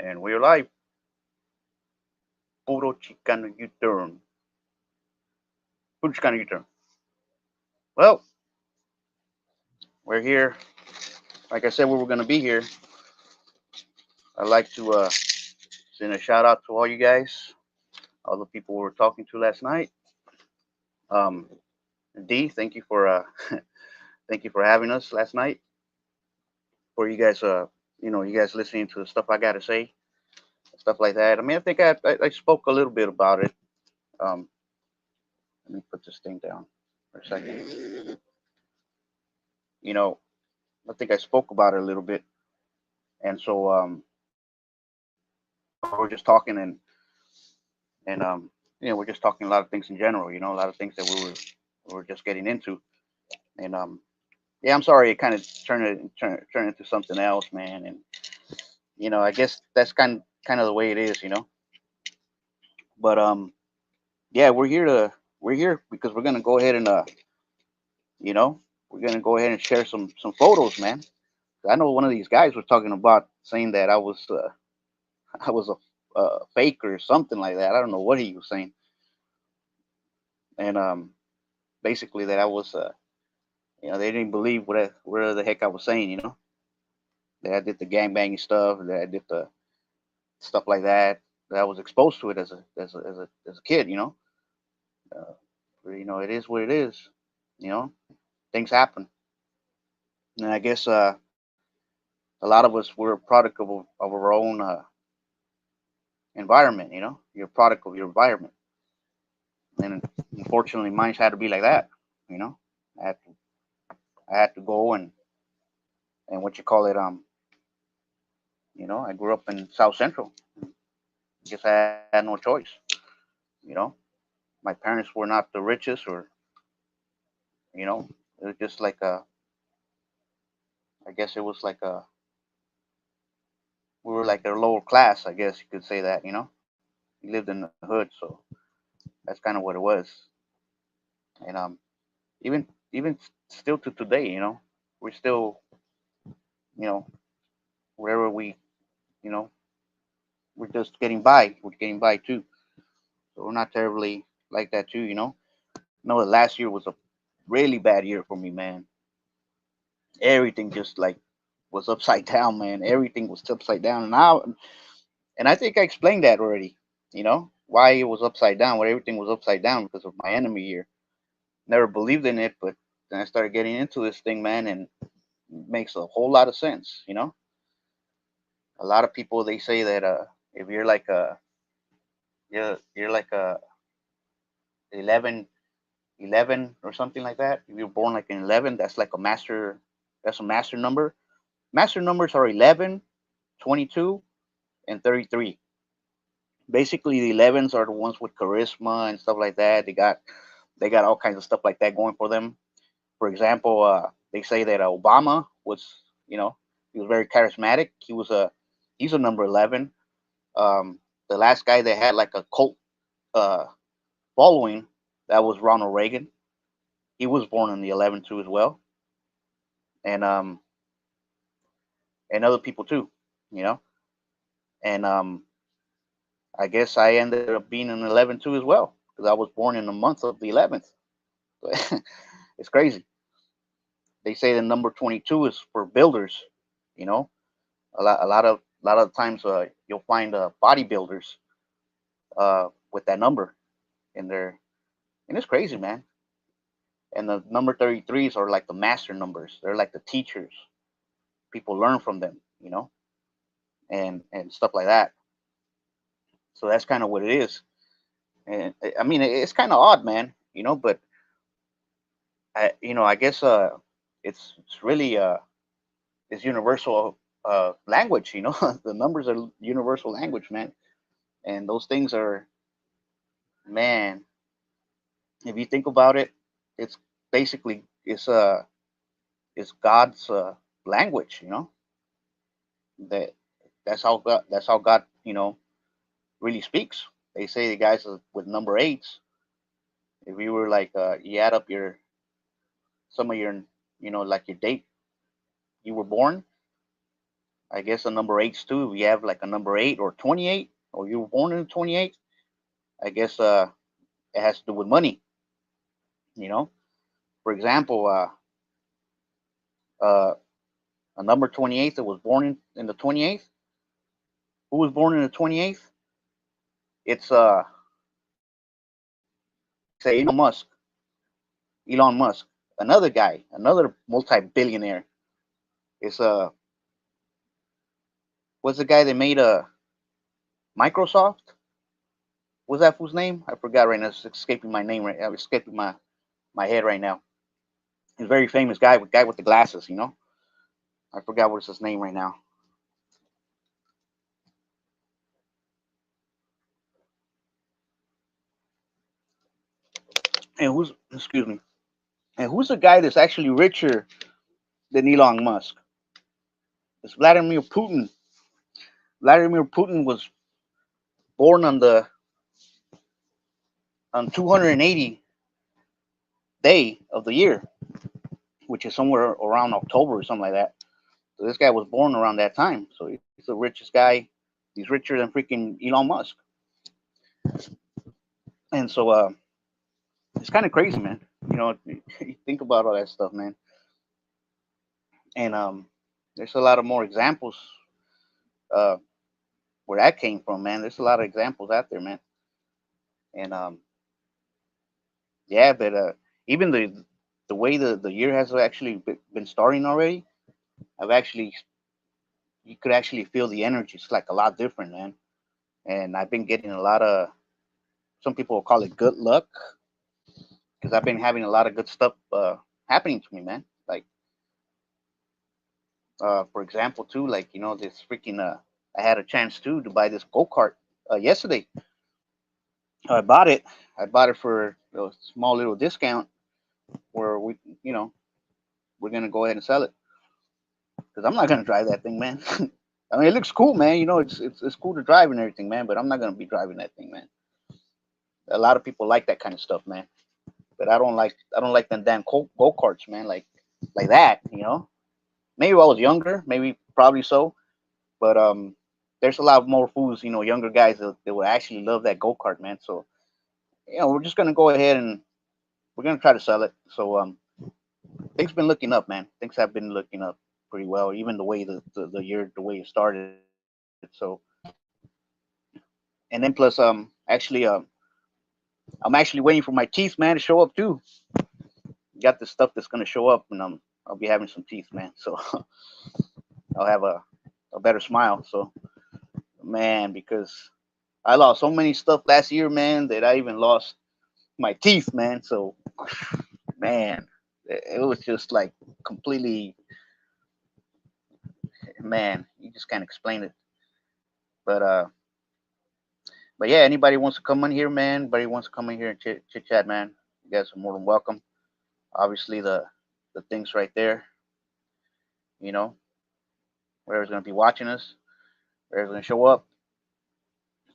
And we're live. Puro Chicano U-turn. Puro Chicano U-turn. Well, we're here. Like I said, we were going to be here. I'd like to send a shout out to all you guys, all the people we were talking to last night. Um, D, thank you for thank you for having us last night. For you guys, you guys listening to the stuff I got to say, stuff like that. I mean, I think I spoke a little bit about it. Um, let me put this thing down for a second. You know, I think I spoke about it a little bit, and so we were just talking and we're just talking a lot of things in general. A lot of things that we were just getting into, and yeah, I'm sorry, it kind of turned into something else, man, and I guess that's kind of the way it is, but yeah, we're here because we're gonna go ahead and you know, we're gonna go ahead and share some photos, man. I know one of these guys was talking about saying that I was I was a fake or something like that. I don't know what he was saying, and basically that I was they didn't believe where the heck I was saying, that I did the gang banging stuff, that I did the stuff like that. That I was exposed to it as a kid, uh, it is what it is, you know. Things happen, and I guess a lot of us were a product of our own environment. You're a product of your environment, and unfortunately, mine had to be like that. You know, I had to I had to go and what you call it I grew up in South Central. Guess I had no choice. You know, my parents were not the richest, or it was just like I guess it was like we were like a lower class. I guess you could say that. We lived in the hood, so that's kind of what it was. And even still to today, we're still you know wherever you know we're just getting by. We're getting by too. So we're not terribly like that too. Know that last year was a really bad year for me, man. Everything just like was upside down, man. Everything was upside down, and I think I explained that already. Why it was upside down, why everything was upside down because of my enemy year. Never believed in it, but then I started getting into this thing, man, and it makes a whole lot of sense. A lot of people they say that if you're like a 11 11 or something like that. If you're born like an 11, that's a master number. Master numbers are 11, 22, and 33. Basically, the 11s are the ones with charisma and stuff like that. They got all kinds of stuff like that going for them. For example, they say that Obama was, he was very charismatic. He's a number 11. The last guy that had like a cult uh, following, that was Ronald Reagan. He was born in the 11 too as well, and other people too, you know. And I guess I ended up being an 11 too as well because I was born in the month of the 11th. It's crazy. They say the number 22 is for builders. You know, a lot of times you'll find bodybuilders with that number in there, and it's crazy, man. And the number 33s are like the master numbers. They're like the teachers. People learn from them, and stuff like that. So that's kind of what it is. And I mean, it's kind of odd, man. But I guess it's really it's universal language. The numbers are universal language, man. And those things are, man. If you think about it, it's basically it's God's language. That that's how God really speaks. They say the guys with number eights. If you were like you add up your some of your like your date you were born, I guess a number eights too. If you have like a number 8 or 28, or you were born in 28, I guess it has to do with money. You know, for example, uh, a number 28 that was born in the 28th. Who was born in the 28th? It's say Elon Musk. Elon Musk, another guy, another multi-billionaire. Is what's the guy that made Microsoft? What's that fool's name? I forgot right now. It's escaping my name right. It's escaping my head right now. He's a very famous guy with the glasses. You know, I forgot what's his name right now. And who's excuse me? And who's the guy that's actually richer than Elon Musk? It's Vladimir Putin. Vladimir Putin was born on 280 day of the year, which is somewhere around October or something like that. So this guy was born around that time. So he's the richest guy. He's richer than freaking Elon Musk. And so it's kind of crazy, man. You know, you think about all that stuff, man. And there's a lot of more examples uh, where that came from, man. There's a lot of examples out there, man. And yeah, but even the way the year has actually been starting already, I've actually you could actually feel the energy. It's like a lot different, man. And I've been getting a lot of some people will call it good luck because I've been having a lot of good stuff happening to me, man. Like for example, too, like this freaking I had a chance to buy this go kart yesterday. I bought it. I bought it for a small little discount where you know, we're gonna go ahead and sell it because I'm not gonna drive that thing, man. I mean, it looks cool, man. You know, it's cool to drive and everything, man. But I'm not gonna be driving that thing, man. A lot of people like that kind of stuff, man. But I don't like them damn go karts, man. Like that, you know. Maybe I was younger, maybe probably so. But there's a lot more fools, younger guys that will actually love that go kart, man. So we're just gonna go ahead and we're gonna try to sell it. So things been looking up, man. Things have been looking up pretty well, even the way the year the way it started. So and then plus actually I'm actually waiting for my teeth, man, to show up too. Got this stuff that's gonna show up, and I'll be having some teeth, man. So I'll have a better smile. So man, because I lost so many stuff last year, man, that I even lost my teeth, man. So man, it was just like completely, man, you just can't explain it. But but yeah, anybody wants to come in here, man? Anybody wants to come in here and chit chat, man? You guys are more than welcome. Obviously, the things right there, you know, whoever's gonna be watching us, whoever's gonna show up,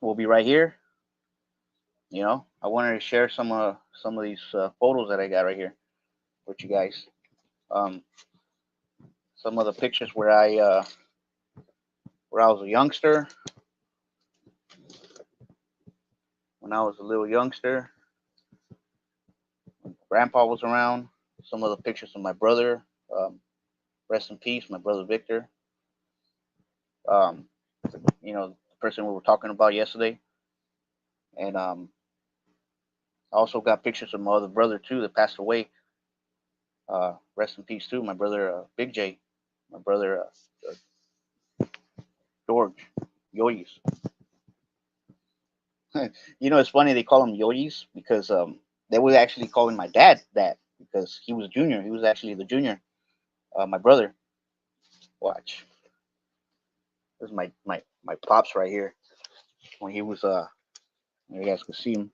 we'll be right here. I wanted to share some of these photos that I got right here with you guys. Um, some of the pictures where I was a youngster, when I was a little youngster, when Grandpa was around. Some of the pictures of my brother. Rest in peace, my brother Victor. Um, the person we were talking about yesterday, and I also got pictures of my other brother too that passed away. Rest in peace too, my brother Big J, my brother George, Yoyis. It's funny they call him Yoyis because they were actually calling my dad that because he was junior. He was actually the junior. My brother. Watch. This is my pops right here when he was you guys can see him.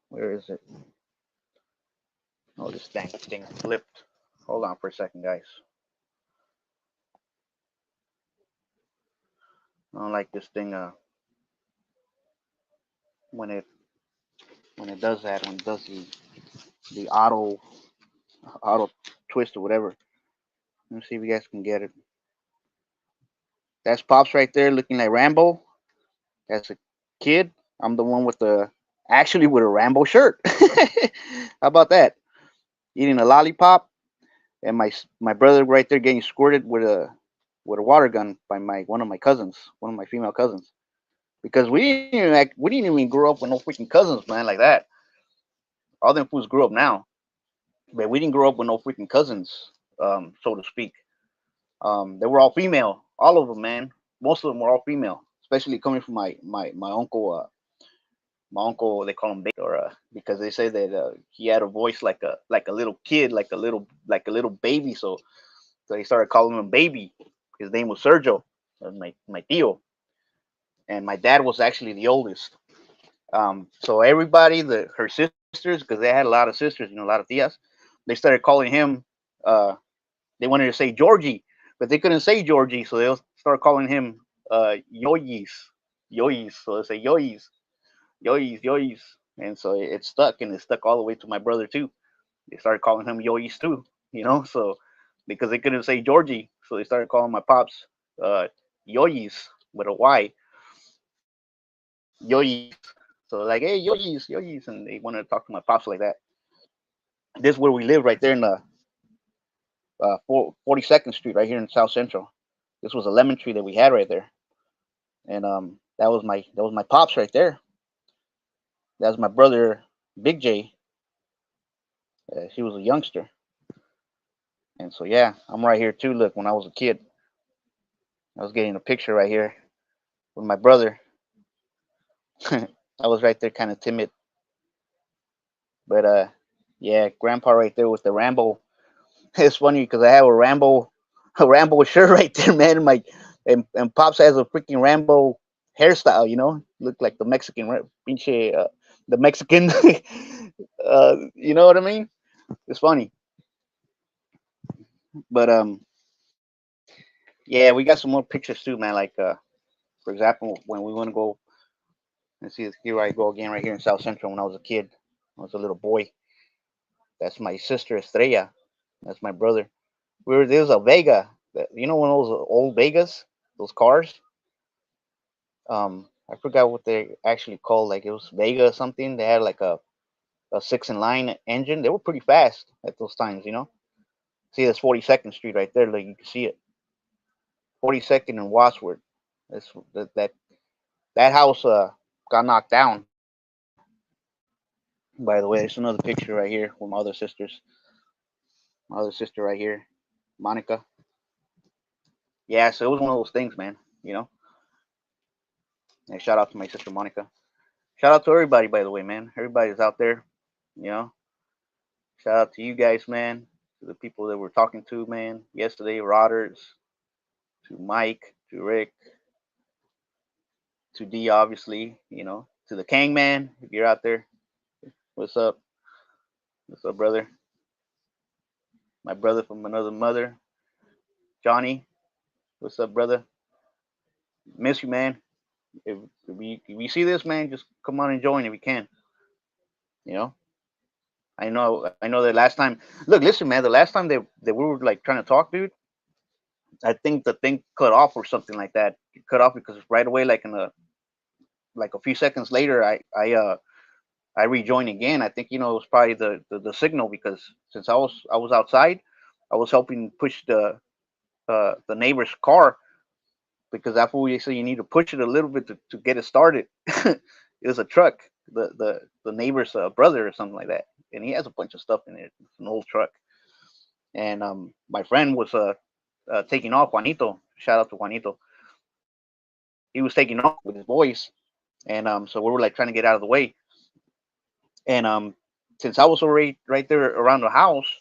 Where is it? Oh, this dang thing flipped. Hold on for a second, guys. I don't like this thing when it does that, when it does the auto twist or whatever. Let me see if you guys can get it. That's Pops right there looking like Rambo. That's a kid. I'm the one with the actually with a Rambo shirt. How about that? Eating a lollipop, and my brother right there getting squirted with a water gun by my one of my cousins, one of my female cousins. Because we didn't even grow up with no freaking cousins, man, like that. All them fools grew up now, but we didn't grow up with no freaking cousins, so to speak. They were all female, all of them, man. Most of them were all female, especially coming from my uncle. My uncle, they call him baby, or because they say that he had a voice like a little kid, like a little baby. So they started calling him baby. His name was Sergio, my tío, and my dad was actually the oldest. So everybody, her sisters, because they had a lot of sisters, a lot of tias, they started calling him. Uh, they wanted to say Georgie, but they couldn't say Georgie, so they'll start calling him Yoyis, Yoyis. So they say Yoyis, Yoyis, Yoyis, and so it stuck, and it stuck all the way to my brother too. They started calling him Yoyis too, so because they couldn't say Georgie, so they started calling my pops Yoyis with a Y, Yoyis. So like, hey, Yoyis, Yoyis, and they wanted to talk to my pops like that. This is where we live, right there in the 42nd Street, right here in South Central. This was a lemon tree that we had right there, and that was my pops right there. That was my brother, Big J. He was a youngster, and so yeah, I'm right here too. Look, when I was a kid, I was getting a picture right here with my brother. I was right there, kind of timid, but yeah, Grandpa right there with the Rambo. It's funny because I have a Rambo shirt right there, man. And Pops has a freaking Rambo hairstyle, look like the Mexican, pinche, the Mexican. You know what I mean? It's funny, but yeah, we got some more pictures too, man. Like for example, when we want to go and see, here I go again, right here in South Central. When I was a kid, I was a little boy. That's my sister Estrella. That's my brother. There was a Vega. One of those old Vegas, those cars. I forgot what they actually called. Like it was Vega or something. They had like a six in line engine. They were pretty fast at those times. See, that's 42nd Street right there. Like you can see it, 42nd and Wadsworth. That's that house got knocked down. By the way, there's another picture right here with my other sisters. My other sister right here, Monica. Yeah, so it was one of those things, man. You know. And shout out to my sister Monica. Shout out to everybody, by the way, man. Everybody's out there. You know. Shout out to you guys, man. To the people that we're talking to, man. Yesterday, Rodders, to Mike, to Rick, to D, obviously. To the Kang Man, if you're out there. What's up? What's up, brother? My brother from another mother, Johnny. What's up, brother? Miss you, man. If you see this, man, just come on and join if you can. You know. I know that last time. Look, listen, man. The last time that we were like trying to talk, dude. I think the thing cut off or something like that. It cut off because right away, like a few seconds later, I rejoined again. I think it was probably the signal because since I was outside, I was helping push the neighbor's car because that's what we say you need to push it a little bit to get it started. It was a truck, the neighbor's brother or something like that, and he has a bunch of stuff in it. It's an old truck, and my friend was taking off. Juanito, shout out to Juanito. He was taking off with his boys, and so we were like trying to get out of the way. And since I was already right there around the house,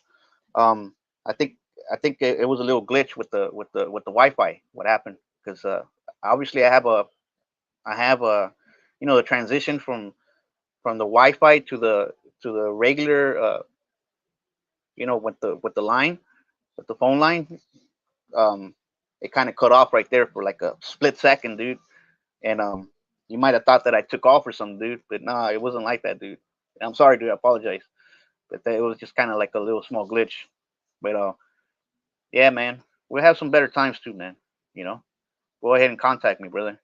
um, I think it was a little glitch with the Wi-Fi. What happened? Because obviously I have a the transition from the Wi-Fi to the regular with the line, with the phone line. Um, it kind of cut off right there for like a split second, dude. And you might have thought that I took off or something, dude, but nah, it wasn't like that, dude. I'm sorry, dude. I apologize, but it was just kind of like a little small glitch. But yeah, man, we'll have some better times too, man. You know, go ahead and contact me, brother.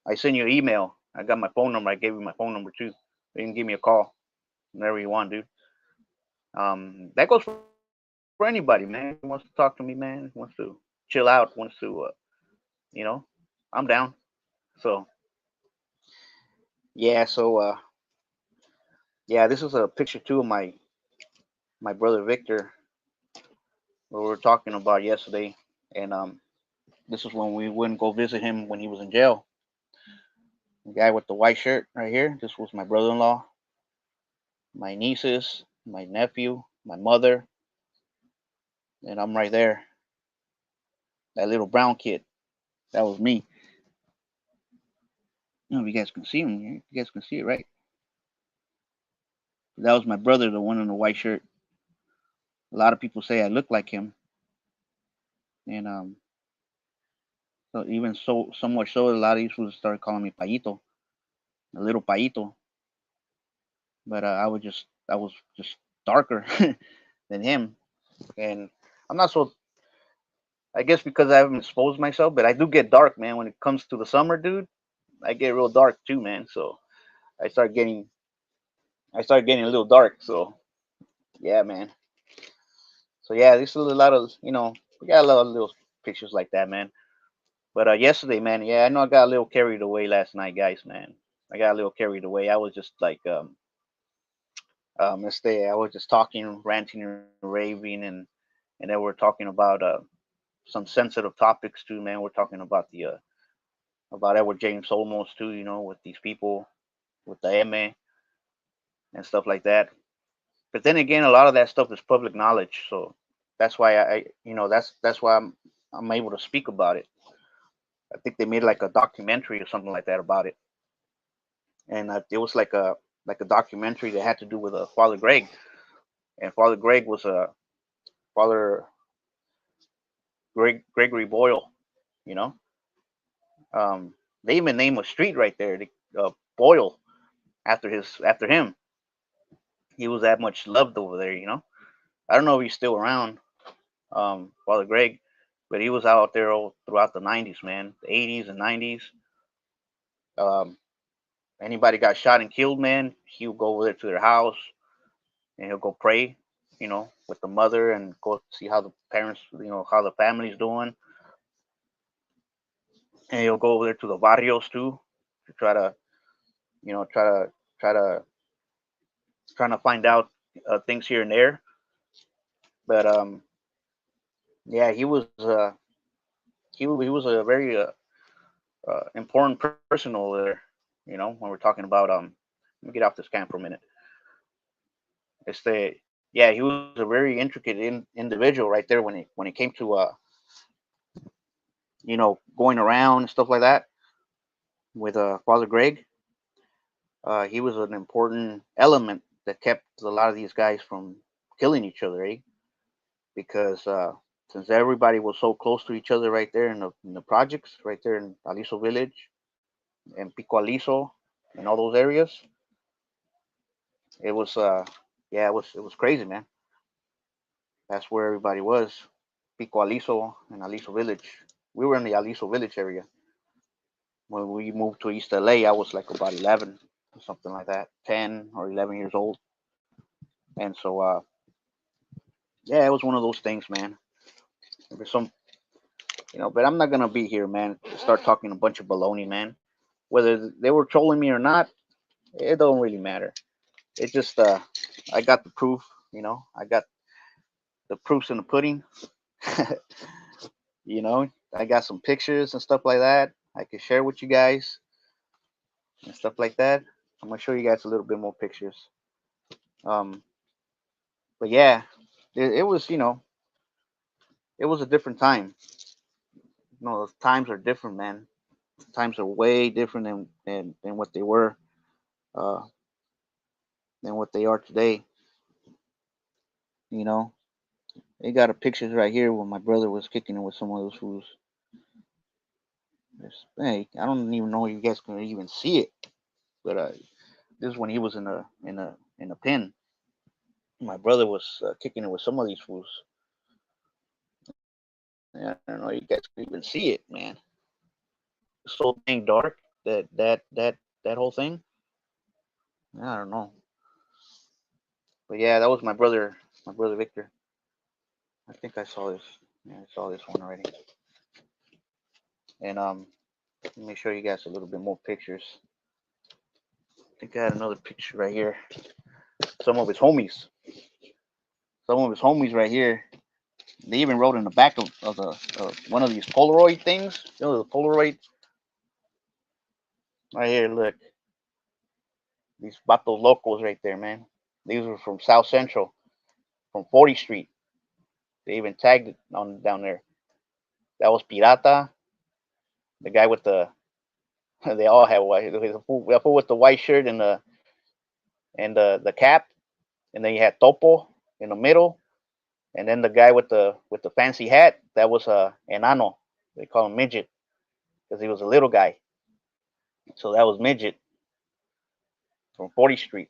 I send you an email. I got my phone number. I gave you my phone number too. You can give me a call whenever you want, dude. That goes for anybody, man. Who wants to talk to me, man? Who wants to chill out? Wants to, you know, I'm down. So yeah, yeah, this is a picture too of my brother Victor, what we were talking about yesterday, and this is when we wouldn't go visit him when he was in jail. The guy with the white shirt right here. This was my brother-in-law, my nieces, my nephew, my mother, and I'm right there. That little brown kid. That was me. I don't know if you guys can see him here. You guys can see it, right? That was my brother, the one in the white shirt. A lot of people say I look like him, and so even so much so, a lot of people started calling me Payito, a little Payito. But I was just darker than him, and I'm not so. I guess because I haven't exposed myself, but I do get dark, man. When it comes to the summer, dude, I get real dark too, man. So I start getting, I start getting a little dark. So yeah, man. So yeah, this is a lot of, we got a lot of little pictures like that, man. But yesterday, man, yeah, I know I got a little carried away last night, guys, man. I got a little carried away. I was just like, I was just talking, ranting and raving, and then we're talking about some sensitive topics too, man. We're talking about Edward James Olmos too, with these people, with the M and stuff like that. But then again, a lot of that stuff is public knowledge, so that's why that's why I'm able to speak about it. I think they made like a documentary or something like that about it, and it was like a documentary that had to do with Father Greg, and Father Greg was a Father Gregory Boyle, you know. They even named a street right there, Boyle, after him. He was that much loved over there. I don't know if he's still around, Father Greg, but he was out there all throughout the '90s, man, the '80s and '90s. Um, Anybody got shot and killed, man, he would go over there to their house and he'll go pray, with the mother and go see how the parents, how the family's doing, and he'll go over there to the barrios too to try to, try to try to trying to find out things here and there. But yeah, he was a very important person over there. When we're talking about let me get off this cam for a minute. Yeah, he was a very intricate individual right there when it came to going around and stuff like that with Father Greg. He was an important element that kept a lot of these guys from killing each other, eh? Because since everybody was so close to each other right there in the projects, right there in Aliso Village and Pico Aliso and all those areas, it was yeah, it was crazy, man. That's where everybody was. Pico Aliso and Aliso Village. We were in the Aliso Village area. When we moved to East LA, I was like about 11 or something like that, 10 or 11 years old. And so, yeah, it was one of those things, man. There's some, but I'm not going to be here, man, to start talking a bunch of baloney, man. Whether they were trolling me or not, it don't really matter. It just, I got the proof, I got the proofs in the pudding. I got some pictures and stuff like that I can share with you guys and stuff like that. I'm gonna show you guys a little bit more pictures. Um, but yeah, it was it was a different time. The times are different, man. The times are way different than what they were, uh, than what they are today. You know, they got a pictures right here when my brother was kicking it with some of those fools. Hey, I don't even know if you guys can even see it, but this is when he was in a pen. My brother was kicking it with some of these fools. I don't know. You guys can even see it, man. It's so dang dark. That whole thing. I don't know. But yeah, that was my brother. My brother Victor. I think I saw this. Yeah, I saw this one already. And let me show you guys a little bit more pictures. I think I had another picture right here. Some of his homies. Some of his homies right here. They even wrote in the back of the one of these Polaroid things. You know the Polaroid right here. Look, these vatos locos right there, man. These were from South Central, from 40th Street. They even tagged it on down there. That was Pirata, the guy with the. They all had white. The fool with the white shirt and the cap, and then you had Topo in the middle, and then the guy with the fancy hat. That was Enano. They call him midget because he was a little guy. So that was midget from 40th Street,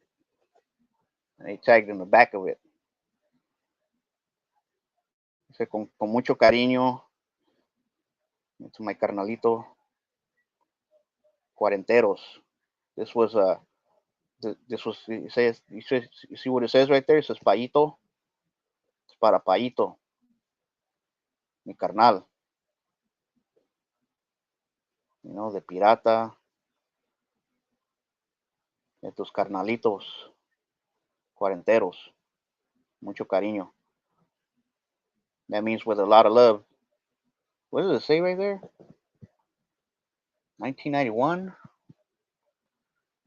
and they tagged in the back of it. Dice con mucho cariño, to my carnalito cuarenteros. This was this was it says you see what it says right there. It says Paito. It's para Paito, mi carnal. You know, de pirata, de tus carnalitos cuarenteros. Mucho cariño. That means with a lot of love. What does it say right there? 1991,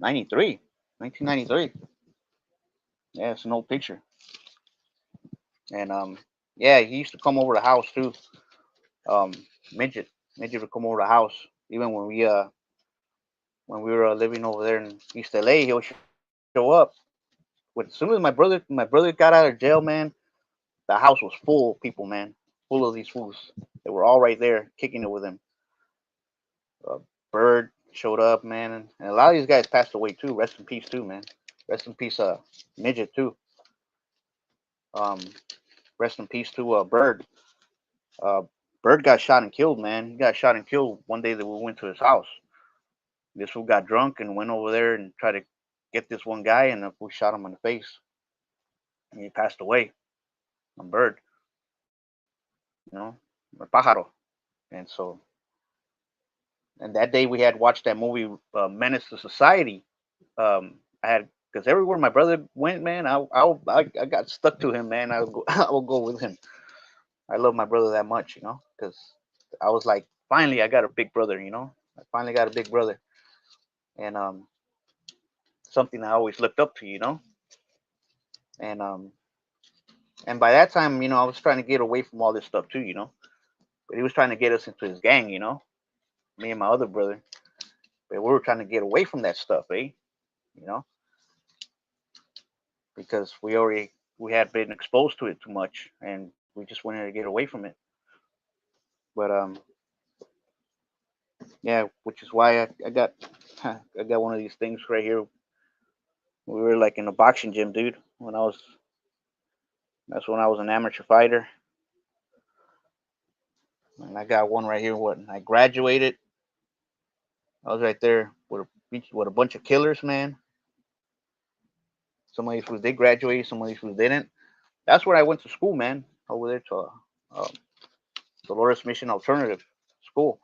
93, 1993. Yeah, it's an old picture. And yeah, he used to come over the house too. Um, midget, midget would come over the house even when we were living over there in East LA. He'll show up. But as soon as my brother got out of jail, man, the house was full of people, man, full of these fools. They were all right there kicking it with him. Uh, Bird showed up, man, and a lot of these guys passed away too. Rest in peace, too, man. Rest in peace, midget too. Um, rest in peace to Bird. Uh, Bird got shot and killed, man. He got shot and killed one day that we went to his house. This fool got drunk and went over there and tried to get this one guy, and we shot him in the face, and he passed away. On Bird, you know, or Pájaro, and so and that day we had watched that movie Menace to Society. I had because everywhere my brother went, man, I got stuck to him, man. I would go, I would go with him. I love my brother that much, you know, because I was like, finally, I got a big brother, you know. I finally got a big brother, and something I always looked up to, you know, and by that time, you know, I was trying to get away from all this stuff too, you know, but he was trying to get us into his gang, you know, me and my other brother, but we were trying to get away from that stuff, you know, because we had been exposed to it too much, and we just wanted to get away from it. But yeah, which is why I got I got one of these things right here. We were like in a boxing gym, dude. That's when I was an amateur fighter, and I got one right here. When I graduated, I was right there with a bunch of killers, man. Some of these fools they graduated, some of these fools didn't. That's where I went to school, man. Over there to Dolores Mission Alternative School.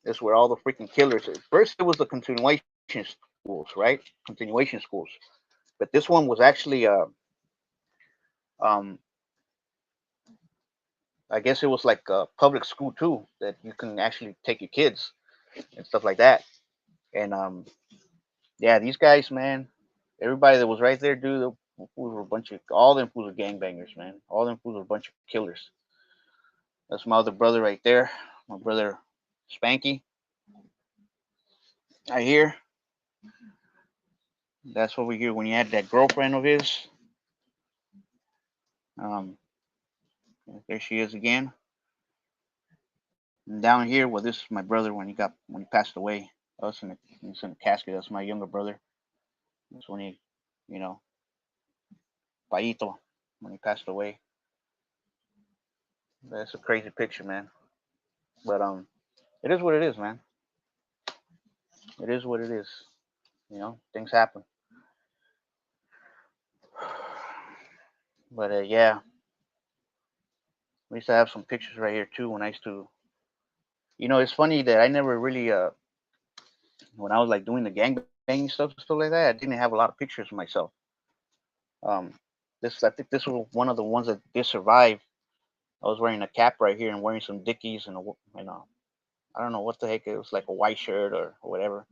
That's where all the freaking killers. At first, it was the continuation schools, right? Continuation schools. But this one was actually, um, I guess it was like a public school too, that you can actually take your kids and stuff like that. And yeah, these guys, man, everybody that was right there, dude, they were a bunch of all them fools were gangbangers, man. All them fools were a bunch of killers. That's my other brother right there, my brother Spanky. Right here, that's over here when he had that girlfriend of his. Um, there she is again. And down here, well, this is my brother when he passed away. He's in a casket. That's my younger brother. That's when he, you know, Paito, when he passed away. That's a crazy picture, man. But it is what it is, man. It is what it is. You know, things happen. But yeah, we used to have some pictures right here too. When I used to, it's funny that I never really when I was like doing the gang banging stuff like that, I didn't have a lot of pictures of myself. Um, I think this was one of the ones that did survive. I was wearing a cap right here and wearing some Dickies and I don't know what the heck it was, like a white shirt or whatever.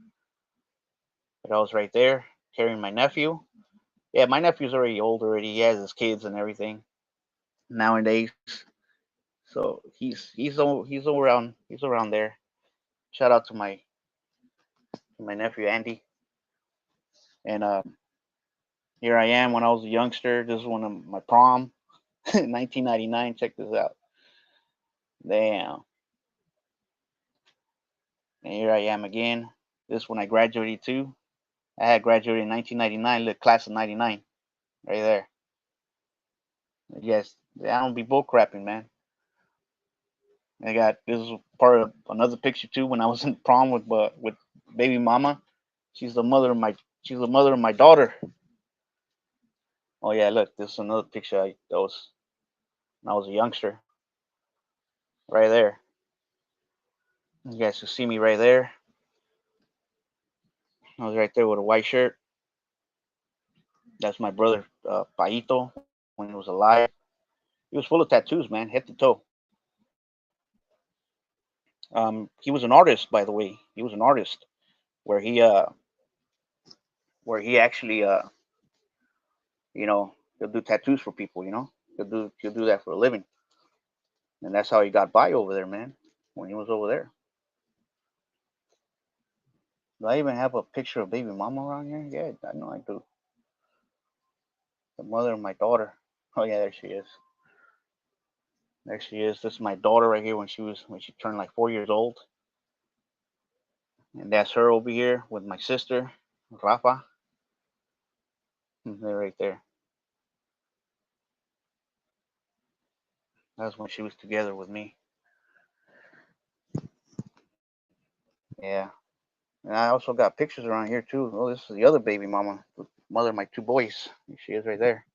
But I was right there carrying my nephew. Yeah, my nephew's already old already. He has his kids and everything nowadays. So he's around there. Shout out to my nephew Andy. And here I am when I was a youngster. This is one of my prom, 1999. Check this out. Damn. And here I am again. This is when I graduated too. I had graduated in 1999. Look, class of '99, right there. Yes, I don't be bull crapping, man. I got this is part of another picture too when I was in prom with baby mama. She's the mother of my daughter. Oh yeah, look, this is another picture that was when I was a youngster, right there. You guys can see me right there. I was right there with a white shirt. That's my brother, Paito, when he was alive. He was full of tattoos, man, head to toe. He was an artist, by the way. He was an artist where he actually he'll do tattoos for people. He'll do that for a living, and that's how he got by over there, man. When he was over there. Do I even have a picture of baby mama around here? Yeah, I know I do. The mother of my daughter. Oh yeah, there she is. There she is. This is my daughter right here when she turned like 4 years old. And that's her over here with my sister, Rafa. They're right there. That's when she was together with me. Yeah. And I also got pictures around here too. Oh, this is the other baby mama, the mother of my two boys. There she is right there.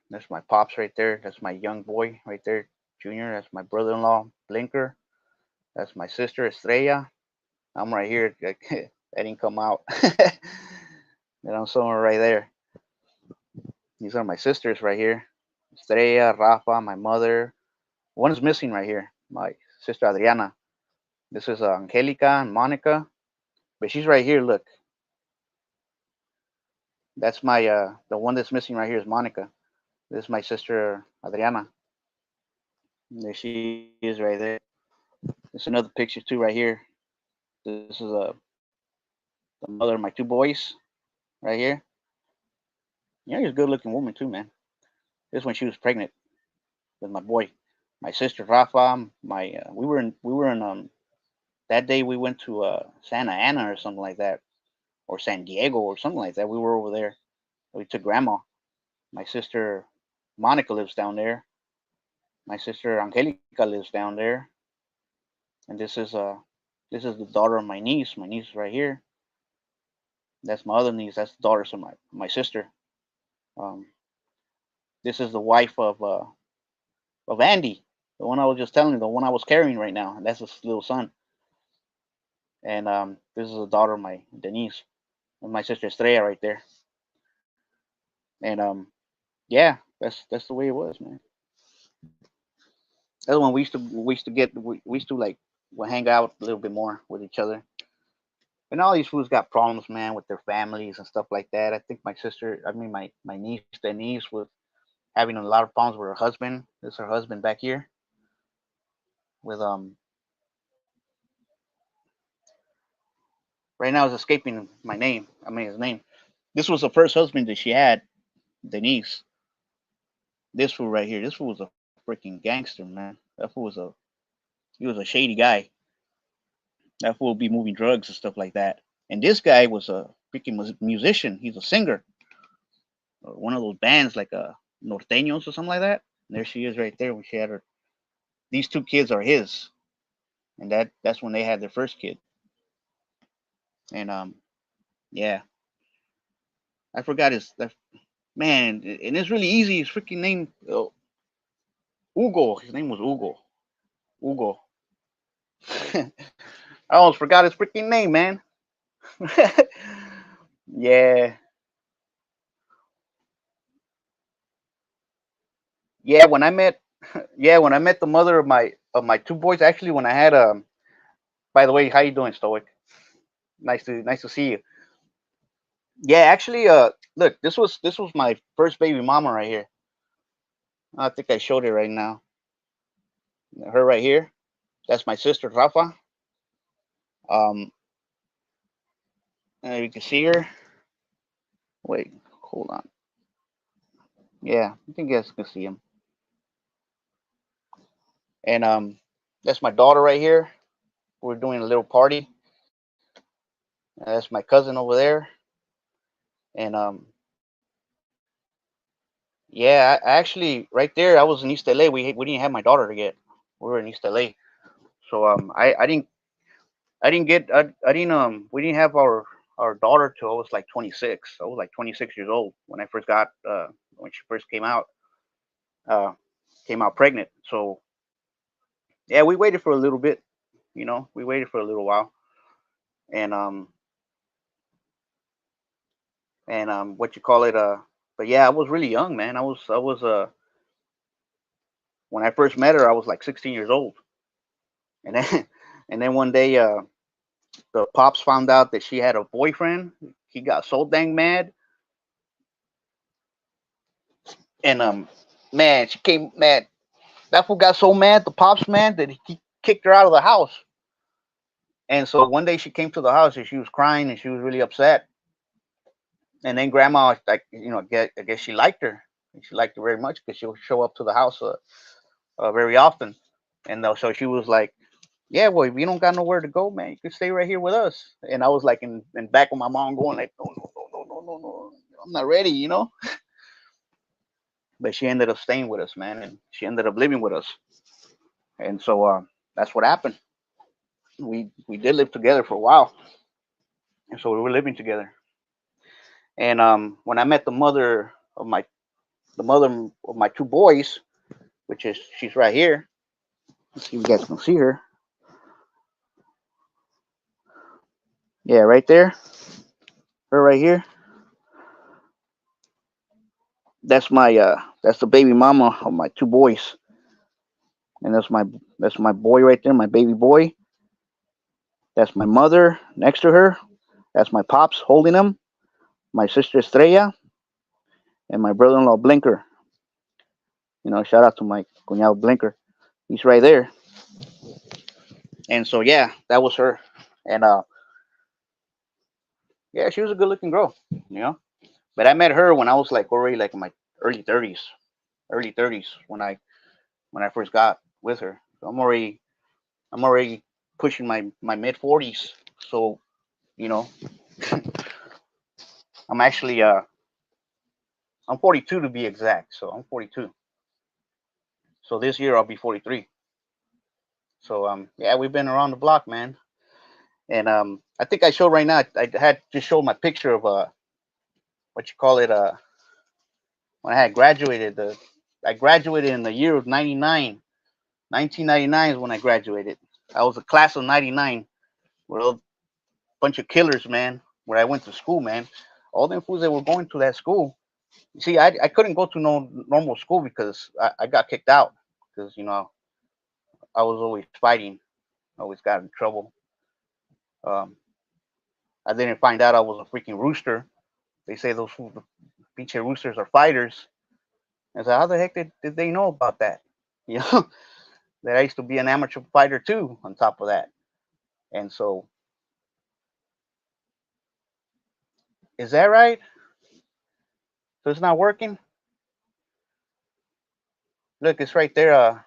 That's my pops right there. That's my young boy right there, Junior. That's my brother-in-law, Blinker. That's my sister, Estrella. I'm right here. That didn't come out. And I'm somewhere right there. These are my sisters right here. Estrella, Rafa, my mother. One is missing right here. My sister Adriana. This is Angelica and Monica. But she's right here. Look. That's my the one that's missing right here is Monica. This is my sister Adriana. There she is right there. There's another picture too right here. This is the mother of my two boys right here. Yeah, she's a good looking woman too, man. This when she was pregnant with my boy. My sister Rafa, my we were in that day we went to Santa Ana or something like that, or San Diego or something like that. We were over there. We took grandma. My sister Monica lives down there. My sister Angelica lives down there. And this is the daughter of my niece. My niece is right here. That's my other niece. That's the daughter of my sister. Um, this is the wife of Andy, the one I was just telling you, the one I was carrying right now. And that's his little son. And this is the daughter of my Denise and my sister Estrella right there. And yeah, that's the way it was, man. That's when we used to like we hang out a little bit more with each other. And all these fools got problems, man, with their families and stuff like that. I think my niece Denise was having a lot of problems with her husband. This is her husband back here with right now is escaping my name. I mean his name. This was the first husband that she had, Denise. This fool right here. This fool was a freaking gangster, man. He was a shady guy. That fool would be moving drugs and stuff like that. And this guy was a freaking musician. He's a singer. One of those bands like norteños or something like that. And there she is right there when she had her. These two kids are his, and that's when they had their first kid. And yeah, I forgot his man, and it's really easy. His freaking name, Hugo. His name was Hugo. Hugo. I almost forgot his freaking name, man. Yeah, yeah. When I met, yeah, when I met the mother of my two boys, actually, when I had By the way, how you doing, Stoic? Nice to see you. Yeah, actually, look, this was my first baby mama right here. I think I showed it right now. Her right here. That's my sister Rafa. Um, you can see her. Wait, hold on. Yeah, I think you guys can see him. And that's my daughter right here. We're doing a little party. That's my cousin over there. And yeah, I actually right there. I was in East LA. We didn't have my daughter yet. We were in East LA. So I didn't get I didn't we didn't have our daughter till I was like 26. I was like 26 years old when I first got when she first uh came out pregnant. So yeah, we waited for a little bit. We waited for a little while. And what you call it but yeah, I was really young, man. I was when I first met her, I was like 16 years old. And then and then one day the pops found out that she had a boyfriend. He got so dang mad. And man, she came mad. That fool got so mad, the pops man, that he kicked her out of the house. And so one day she came to the house and she was crying and she was really upset. And then grandma, like, I guess she liked her. She liked her very much because she would show up to the house very often. And so she was like, "Yeah, well, if you don't got nowhere to go, man, you can stay right here with us." And I was like in back of my mom going like, "No, no, no, no, no, no, no, I'm not ready." But she ended up staying with us, man, and she ended up living with us. And so that's what happened. We did live together for a while, and so we were living together. And when I met the mother of my two boys, which is she's right here. Let's see if you guys can see her. Yeah, right there. Her right here. That's the baby mama of my two boys. And that's my boy right there, my baby boy. That's my mother next to her. That's my pops holding him. My sister Estrella and my brother-in-law Blinker. Shout out to my cuñado Blinker. He's right there. And so yeah, that was her. And yeah, she was a good-looking girl. You know. But I met her when I was like already like in my early 30s when I first got with her. So I'm already pushing my mid 40s. So you know, I'm actually I'm 42 to be exact. So I'm 42. So this year I'll be 43. So yeah, we've been around the block, man. And I think I showed right now. I had just showed my picture of what you call it when I had graduated. I graduated in the year of 99. 1999 is when I graduated. I was a class of 99. With a bunch of killers, man. Where I went to school, man. All them fools that were going to that school. You see, I couldn't go to no normal school because I got kicked out because I was always fighting, always got in trouble. Um, I didn't find out I was a freaking rooster. They say those pinche roosters are fighters. I said, how the heck did they know about that? You know, that I used to be an amateur fighter too. On top of that, and so is that right? So it's not working. Look, it's right there.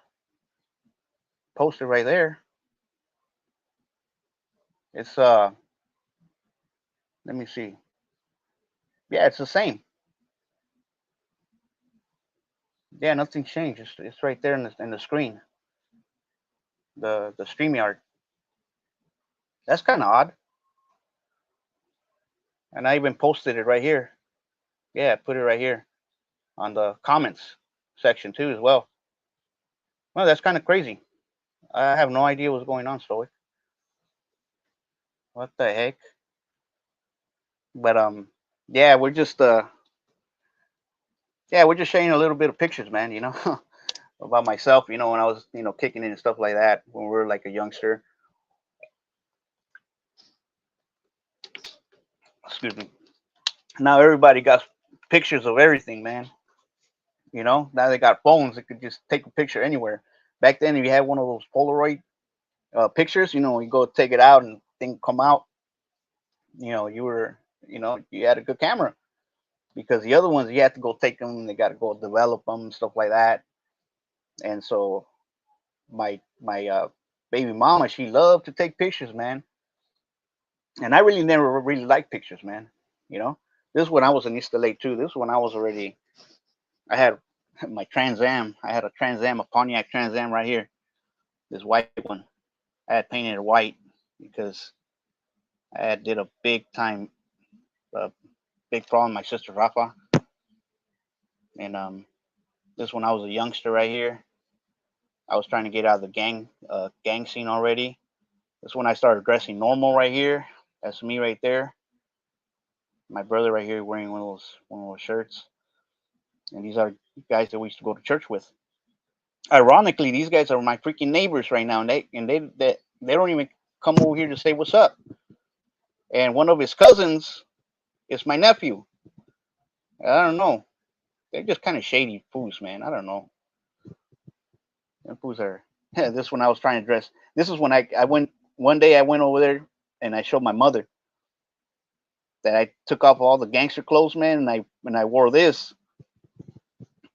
Posted right there. It's let me see. Yeah, it's the same. Yeah, nothing's changed. It's right there in the screen. The StreamYard. That's kind of odd. And I even posted it right here. Yeah, put it right here on the comments section too as well. Well, that's kind of crazy. I have no idea what's going on, Stoic. What the heck? But yeah, we're just sharing a little bit of pictures, man. About myself. When I was kicking it and stuff like that when we were like a youngster. Excuse me. Now everybody got pictures of everything, man. Now they got phones that could just take a picture anywhere. Back then, if you had one of those Polaroid pictures, you go take it out and thing come out. You were, you had a good camera because the other ones you had to go take them. They got to go develop them, stuff like that. And so my baby mama, she loved to take pictures, man. And I really never really liked pictures, man. You know, this is when I was in East LA too. This is when I was already. I had my Trans Am. I had a Trans Am, a Pontiac Trans Am right here. This white one. I had painted it white because I had did a big time, big problem. My sister Rafa, and this when I was a youngster right here. I was trying to get out of the gang scene already. That's when I started dressing normal right here. That's me right there. My brother right here wearing one of those shirts. And these are guys that we used to go to church with. Ironically, these guys are my freaking neighbors right now, and they don't even come over here to say what's up. And one of his cousins is my nephew. I don't know. They're just kind of shady fools, man. I don't know. Them fools are. This when I was trying to dress. This is when I went one day. I went over there and I showed my mother that I took off all the gangster clothes, man, and I wore this.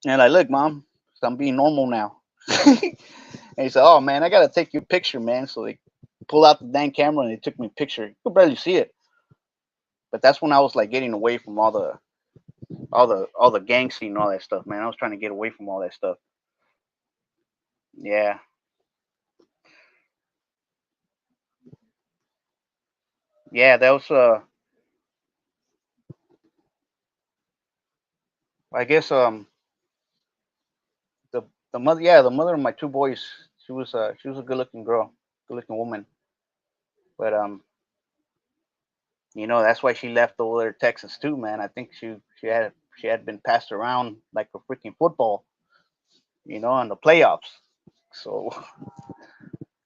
And I look, mom, so I'm being normal now. And he said, "Oh man, I gotta take your picture, man." So they pulled out the dang camera and they took me a picture. You could barely see it, but that's when I was like getting away from all the gang scene and all that stuff, man. I was trying to get away from all that stuff. Yeah, yeah, that was I guess the the mother, yeah, the mother of my two boys. She was a good looking girl, good looking woman, but that's why she left over there to Texas too, man. I think she had been passed around like a freaking football, on the playoffs. So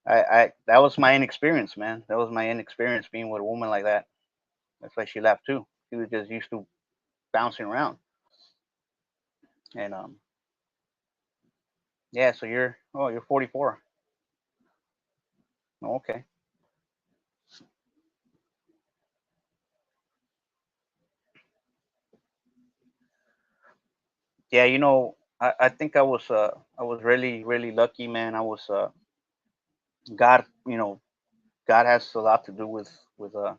I that was my inexperience, man. That was my inexperience being with a woman like that. That's why she left too. She was just used to bouncing around. And yeah. So you're 44. Oh, okay. Yeah. I think I was really really lucky, man. I was God. God has a lot to do with a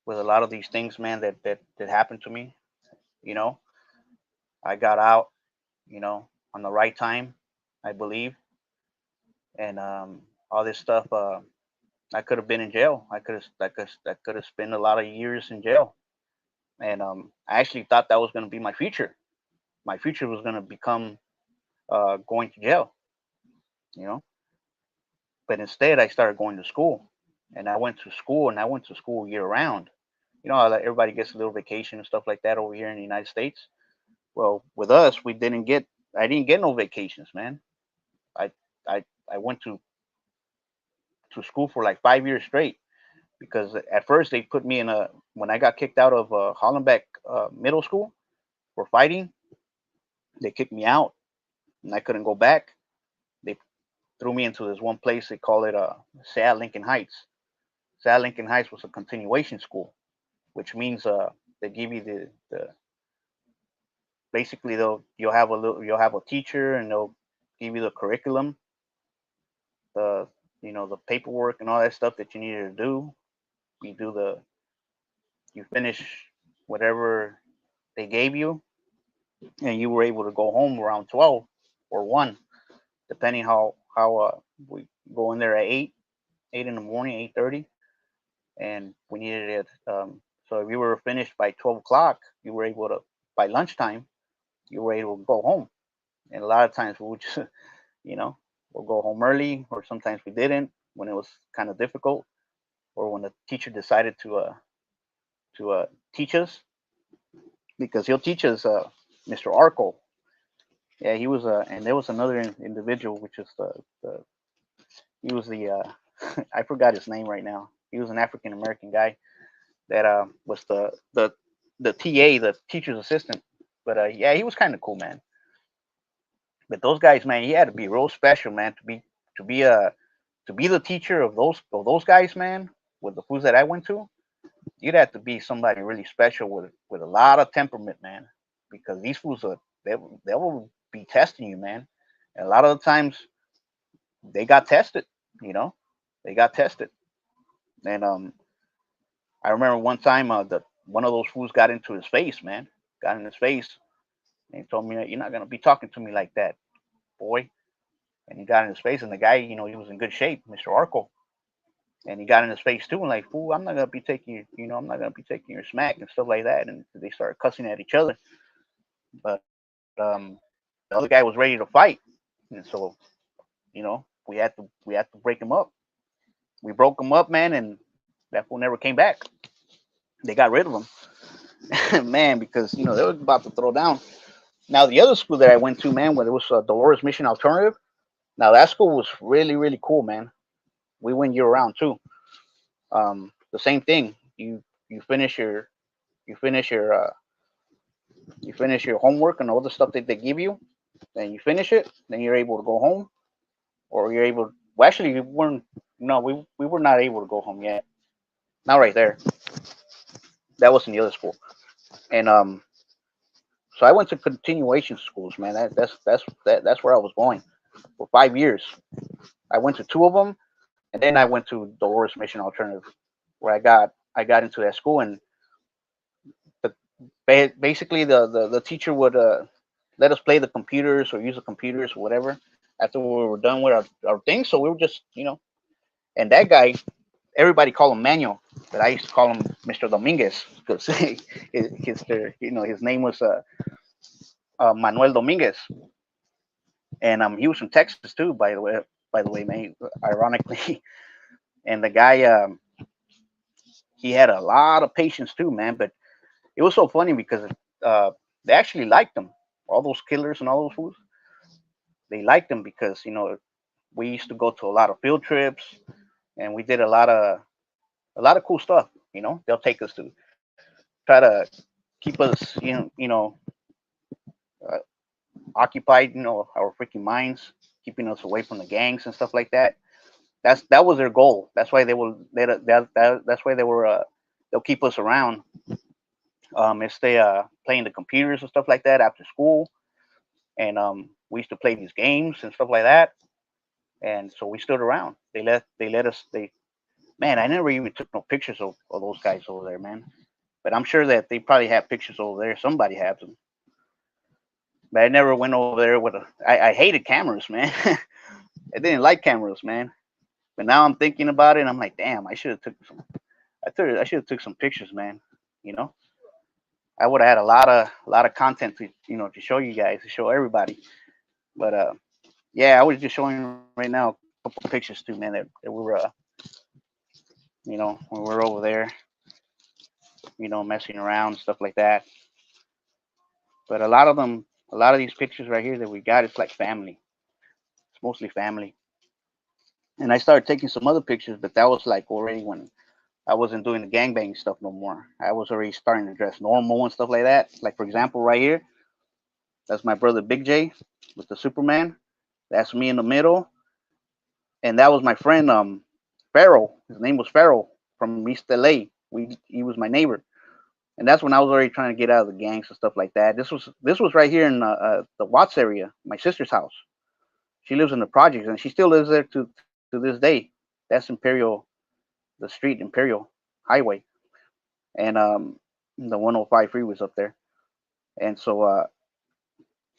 lot of these things, man. That happened to me. You know, I got out. On the right time, I believe, and all this stuff. I could have been in jail. I could have spent a lot of years in jail, and I actually thought that was going to be my future. My future was going to become going to jail, you know. But instead, I started going to school, and I went to school year round. How like everybody gets a little vacation and stuff like that over here in the United States. Well, with us, we didn't get. I didn't get no vacations, man. I I went to school for like 5 years straight because at first they put me in a when I got kicked out of Hollenbeck Middle School for fighting. They kicked me out, and I couldn't go back. They threw me into this one place. They call it Sad Lincoln Heights. Sad Lincoln Heights was a continuation school, which means they give you the basically you'll have a teacher and they'll give you the curriculum, the the paperwork and all that stuff that you need to do. You do the you finish whatever they gave you, and you were able to go home around 12 or 1, depending how we go in there at 8 in the morning, 8:30, and we needed it. So if you were finished by 12 o'clock, you were able to, by lunchtime, you were able to go home. And a lot of times we would just, you know, we'll go home early, or sometimes we didn't when it was kind of difficult, or when the teacher decided to teach us, because he'll teach us, Mr. Arco. Yeah, he was, and there was another individual, which is the he was the I forgot his name right now. He was an African American guy that was the TA, the teacher's assistant. But yeah, he was kind of cool, man. But those guys, man, he had to be real special, man, to be to be the teacher of those guys, man. With the foods that I went to, you'd have to be somebody really special with a lot of temperament, man, because these fools are, they will be testing you, man. And a lot of the times they got tested, you know, they got tested. And I remember one time that one of those fools got into his face, man, got in his face, and he told me, "You're not gonna be talking to me like that, boy." And he got in his face, and the guy, you know, he was in good shape, Mr. Arco, and he got in his face too, and like, "Fool, I'm not gonna be taking you, you know, I'm not gonna be taking your smack," and stuff like that. And they started cussing at each other. But the other guy was ready to fight, and so, you know, we had to break him up. We broke him up, man, and that fool never came back. They got rid of him, man, because you know they were about to throw down. Now the other school that I went to, man, where it was Dolores Mission Alternative. Now that school was really really cool, man. We went year round too. The same thing. You finish your you finish your you finish your homework and all the stuff that they give you, and you finish it, then you're able to go home, or you're able. Well, actually, we weren't. No, we were not able to go home yet. Not right there. That was in the other school, and so I went to continuation schools, man. That's where I was going for 5 years. I went to two of them, and then I went to Dolores Mission Alternative, where I got into that school. And basically the teacher would let us play the computers or use the computers or whatever after we were done with our thing. So we were just, you know, and that guy, everybody called him Manuel, but I used to call him Mr. Dominguez because his name was Manuel Dominguez, and he was from Texas too, by the way. By the way, man, ironically, and the guy, he had a lot of patience too, man. But it was so funny because they actually liked him. All those killers and all those fools, they liked him because, you know, we used to go to a lot of field trips, and we did a lot of cool stuff. You know, they'll take us to try to keep us, uh, occupied, our freaking minds, keeping us away from the gangs and stuff like that. That was their goal. That's why that's why they'll keep us around. If they playing the computers and stuff like that after school, and we used to play these games and stuff like that. And so we stood around. They let us. They Man, I never even took no pictures of those guys over there, man. But I'm sure that they probably have pictures over there. Somebody has them. But I never went over there with a. I hated cameras, man. I didn't like cameras, man. But now I'm thinking about it, and I'm like, damn, I should have took some. I should have took some pictures, man. You know, I would have had a lot of content to show you guys, to show everybody. But yeah, I was just showing right now a couple of pictures too, man. That we were, when we were over there, messing around, stuff like that. But a lot of them, a lot of these pictures right here that we got, it's like family. It's mostly family. And I started taking some other pictures, but that was like already when I wasn't doing the gangbang stuff no more. I was already starting to dress normal and stuff like that. Like for example, right here, that's my brother Big J with the Superman. That's me in the middle, and that was my friend Farrell. His name was Farrell from East LA. He was my neighbor, and that's when I was already trying to get out of the gangs and stuff like that. This was right here in the Watts area, my sister's house. She lives in the projects, and she still lives there to this day. That's Imperial, the street Imperial Highway, and the 105 freeway's up there. And so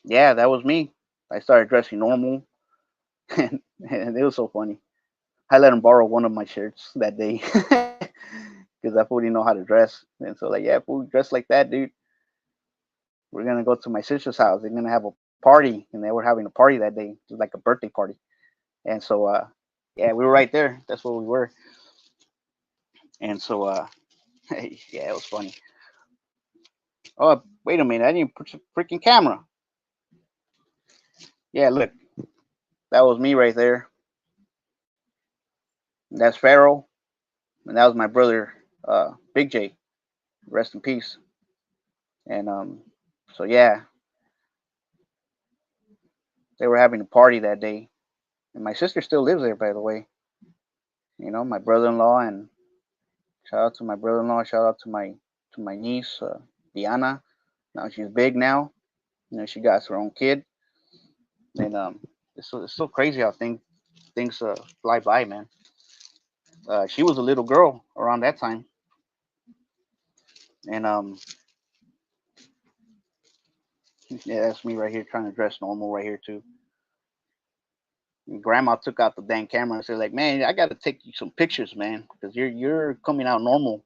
yeah, that was me. I started dressing normal, and it was so funny. I let him borrow one of my shirts that day because that fool didn't know how to dress. And so, like, yeah, fool, dress like that, dude. We're gonna go to my sister's house. They're gonna have a party, and they were having a party that day. It was like a birthday party. And so, yeah, we were right there. That's where we were. And so, yeah, it was funny. Oh, wait a minute! I didn't put the freaking camera. Yeah, look, that was me right there. That's Pharaoh, and that was my brother, Big J. Rest in peace. And so yeah, they were having a party that day, and my sister still lives there, by the way. My brother-in-law, and shout out to my brother-in-law. Shout out to my niece, Diana. Now she's big now. She got her own kid, and it's so crazy how things fly by, man. She was a little girl around that time, and yeah, that's me right here trying to dress normal right here too. And Grandma took out the dang camera and said, like, man, I got to take you some pictures, man, because you're coming out normal.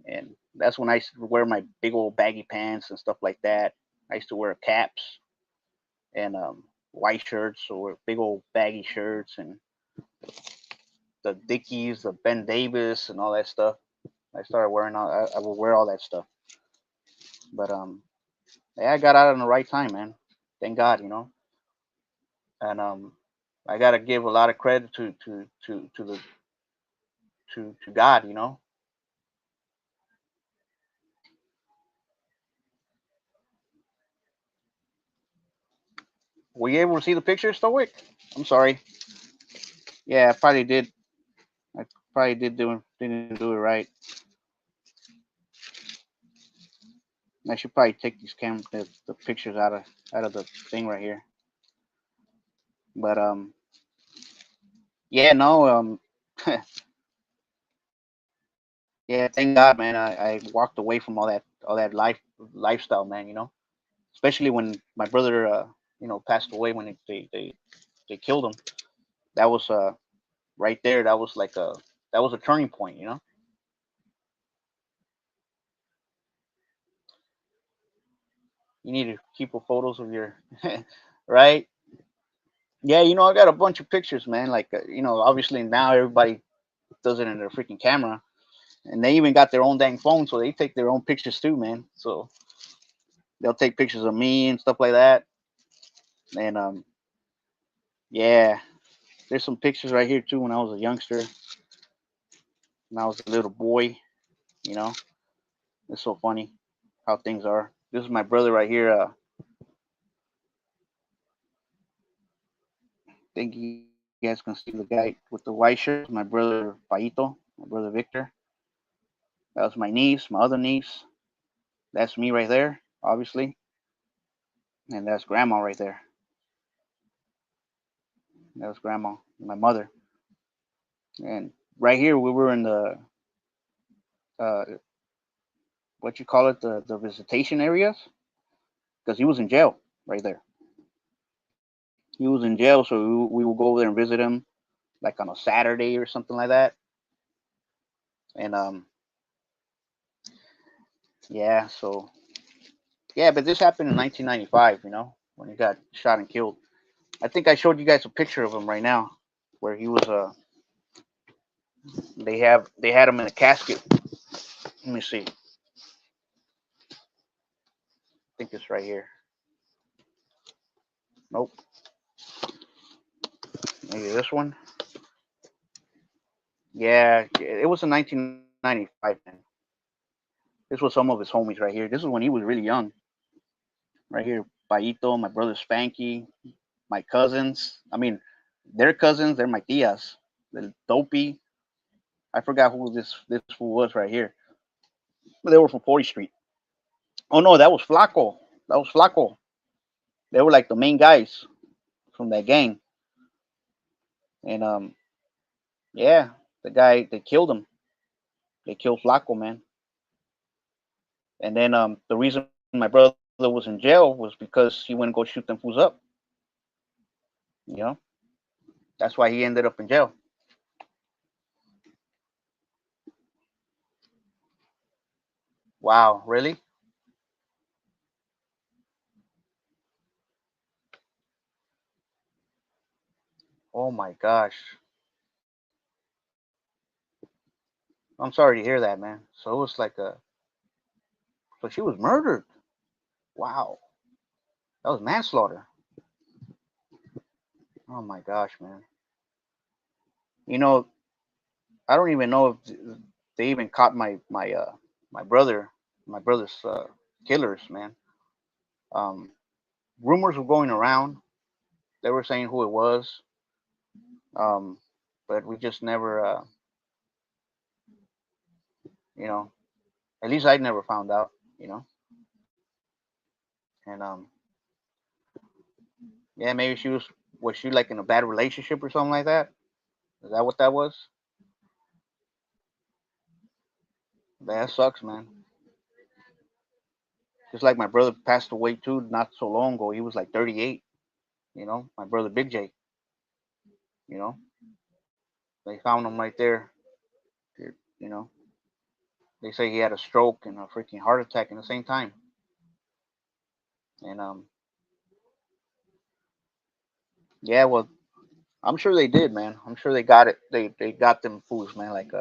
And that's when I used to wear my big old baggy pants and stuff like that. I used to wear caps and white shirts or big old baggy shirts and the Dickies, the Ben Davis, and all that stuff. I started wearing all. I would wear all that stuff. But yeah, I got out in the right time, man. Thank God. And I gotta give a lot of credit to God. Were you able to see the picture, Stoic? I'm sorry. Yeah, I probably did. I probably didn't do it right. I should probably take the pictures out of the thing right here. But yeah, no, yeah, thank God, man. I walked away from all that lifestyle, man. Especially when my brother, passed away when they killed him. That was right there. That was a turning point. You need to keep the photos of your, right? Yeah, I got a bunch of pictures, man. Like, obviously now everybody does it in their freaking camera, and they even got their own dang phone, so they take their own pictures too, man. So they'll take pictures of me and stuff like that. And yeah, there's some pictures right here too when I was a youngster, when I was a little boy. You know, it's so funny how things are. This is my brother right here. I think you guys can see the guy with the white shirt. My brother Paito, my brother Victor. That was my niece, my other niece. That's me right there, obviously, and that's grandma right there. That was grandma, my mother. And right here, we were in the uh, what you call it, the visitation areas, because he was in jail right there. He was in jail, so we would go over there and visit him, like on a Saturday or something like that. And yeah, so yeah, but this happened in 1995. When he got shot and killed. I think I showed you guys a picture of him right now, where he was. They had him in a casket. Let me see. I think it's right here. Nope. Maybe this one. Yeah, it was in 1995, man. This was some of his homies right here. This is when he was really young. Right here, Paito, my brother Spanky, my cousins. I mean, their cousins. They're my tias. The Dopey. I forgot who this fool was right here. But they were from 40th Street. Oh no, that was Flaco. That was Flaco. They were like the main guys from that gang. And yeah, the guy they killed him. They killed Flaco, man. And then the reason my brother was in jail was because he went and go shoot them fools up. You know, that's why he ended up in jail. Wow, really? Oh my gosh. I'm sorry to hear that, man. So it was like a, so she was murdered. Wow, that was manslaughter. Oh my gosh, man. You know, I don't even know if they even caught my brother, my brother's killers, man. Um, Rumors were going around. They were saying who it was, um, but we just never, you know, at least I never found out, you know. And yeah, maybe was she like in a bad relationship or something like that? Is that what that was? That sucks, man. Just like my brother passed away too, not so long ago. He was like 38. You know, my brother Big J. You know, they found him right there. You know, they say he had a stroke and a freaking heart attack in the same time. And yeah, well, I'm sure they did, man. I'm sure they got it. They got them fools, man. Like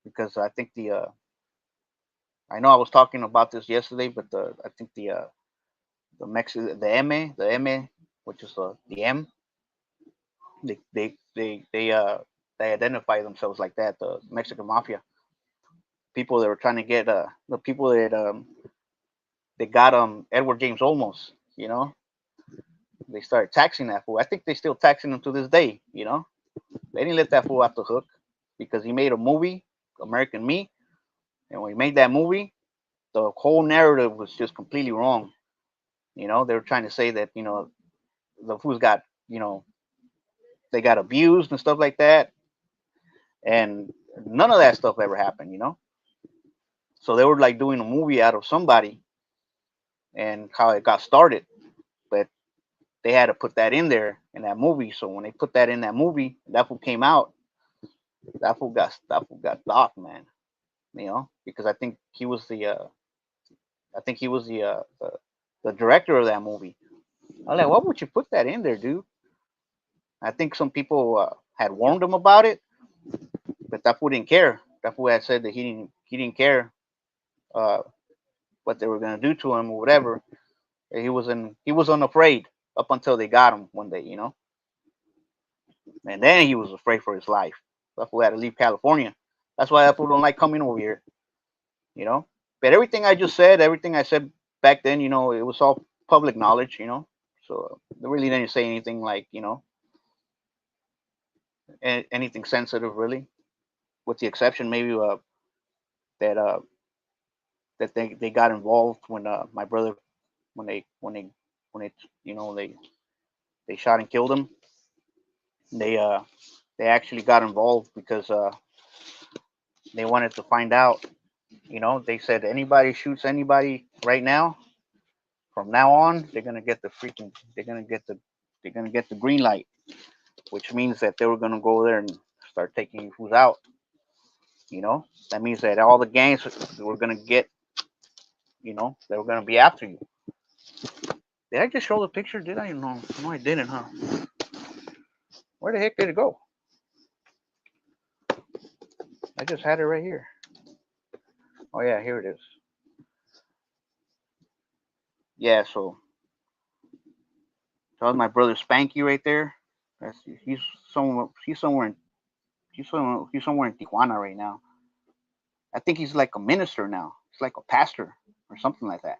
because I think I know I was talking about this yesterday, but I think the M, which is the M, they they they they uh they identify themselves like that, the Mexican mafia people that were trying to get the people that got Edward James Olmos, you know, they started taxing that fool. I think they still taxing him to this day, you know. They didn't let that fool off the hook because he made a movie, American Me, and when he made that movie, the whole narrative was just completely wrong. You know, they were trying to say that, you know, the fools got, you know, they got abused and stuff like that, and none of that stuff ever happened, you know. So they were like doing a movie out of somebody and how it got started, but they had to put that in there in that movie. So when they put that in that movie, that fool came out. That fool got docked, man. You know, because I think he was the director of that movie. I'm like, why would you put that in there, dude? I think some people had warned him about it, but that fool didn't care. That fool had said that he didn't care uh, what they were gonna do to him or whatever. He was unafraid up until they got him one day, you know, and then he was afraid for his life. That fool had to leave California. That's why that fool don't like coming over here, you know. But everything I just said, everything I said back then, you know, it was all public knowledge, you know. So they really didn't say anything like, you know, anything sensitive really, with the exception maybe that that they got involved when my brother when they you know they shot and killed him. They uh they actually got involved because they wanted to find out. You know, they said anybody shoots anybody right now, from now on, they're gonna get the green light, which means that they were gonna go there and start taking fools out. You know, that means that all the gangs were gonna get, you know, they were gonna be after you. Did I just show the picture? Did I? No, no, I didn't, huh? Where the heck did it go? I just had it right here. Oh yeah, here it is. Yeah, so that was my brother Spanky right there. That's he's somewhere in he's somewhere in Tijuana right now. I think he's like a minister now. He's like a pastor or something like that.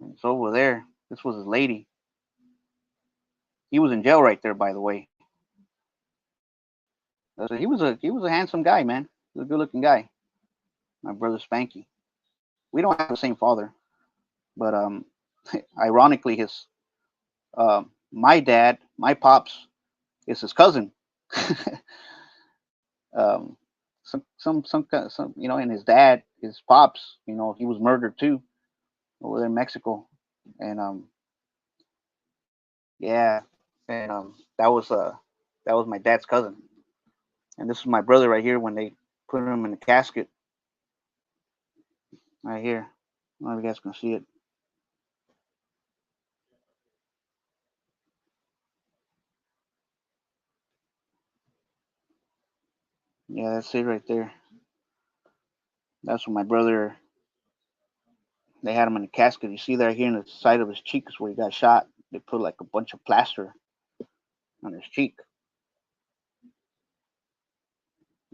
And it's over there. This was his lady. He was in jail right there, by the way. He was a handsome guy, man. He was a good looking guy. My brother Spanky. We don't have the same father, but ironically, his my dad, my pops, is his cousin. um, some, you know, and his dad, his pops, you know, he was murdered too. over there in Mexico, and yeah, and that was my dad's cousin, and this is my brother right here when they put him in the casket right here. I don't know if you guys can see it. Yeah, that's it right there. That's when my brother. They had him in the casket. You see there here in the side of his cheek is where he got shot. They put like a bunch of plaster on his cheek,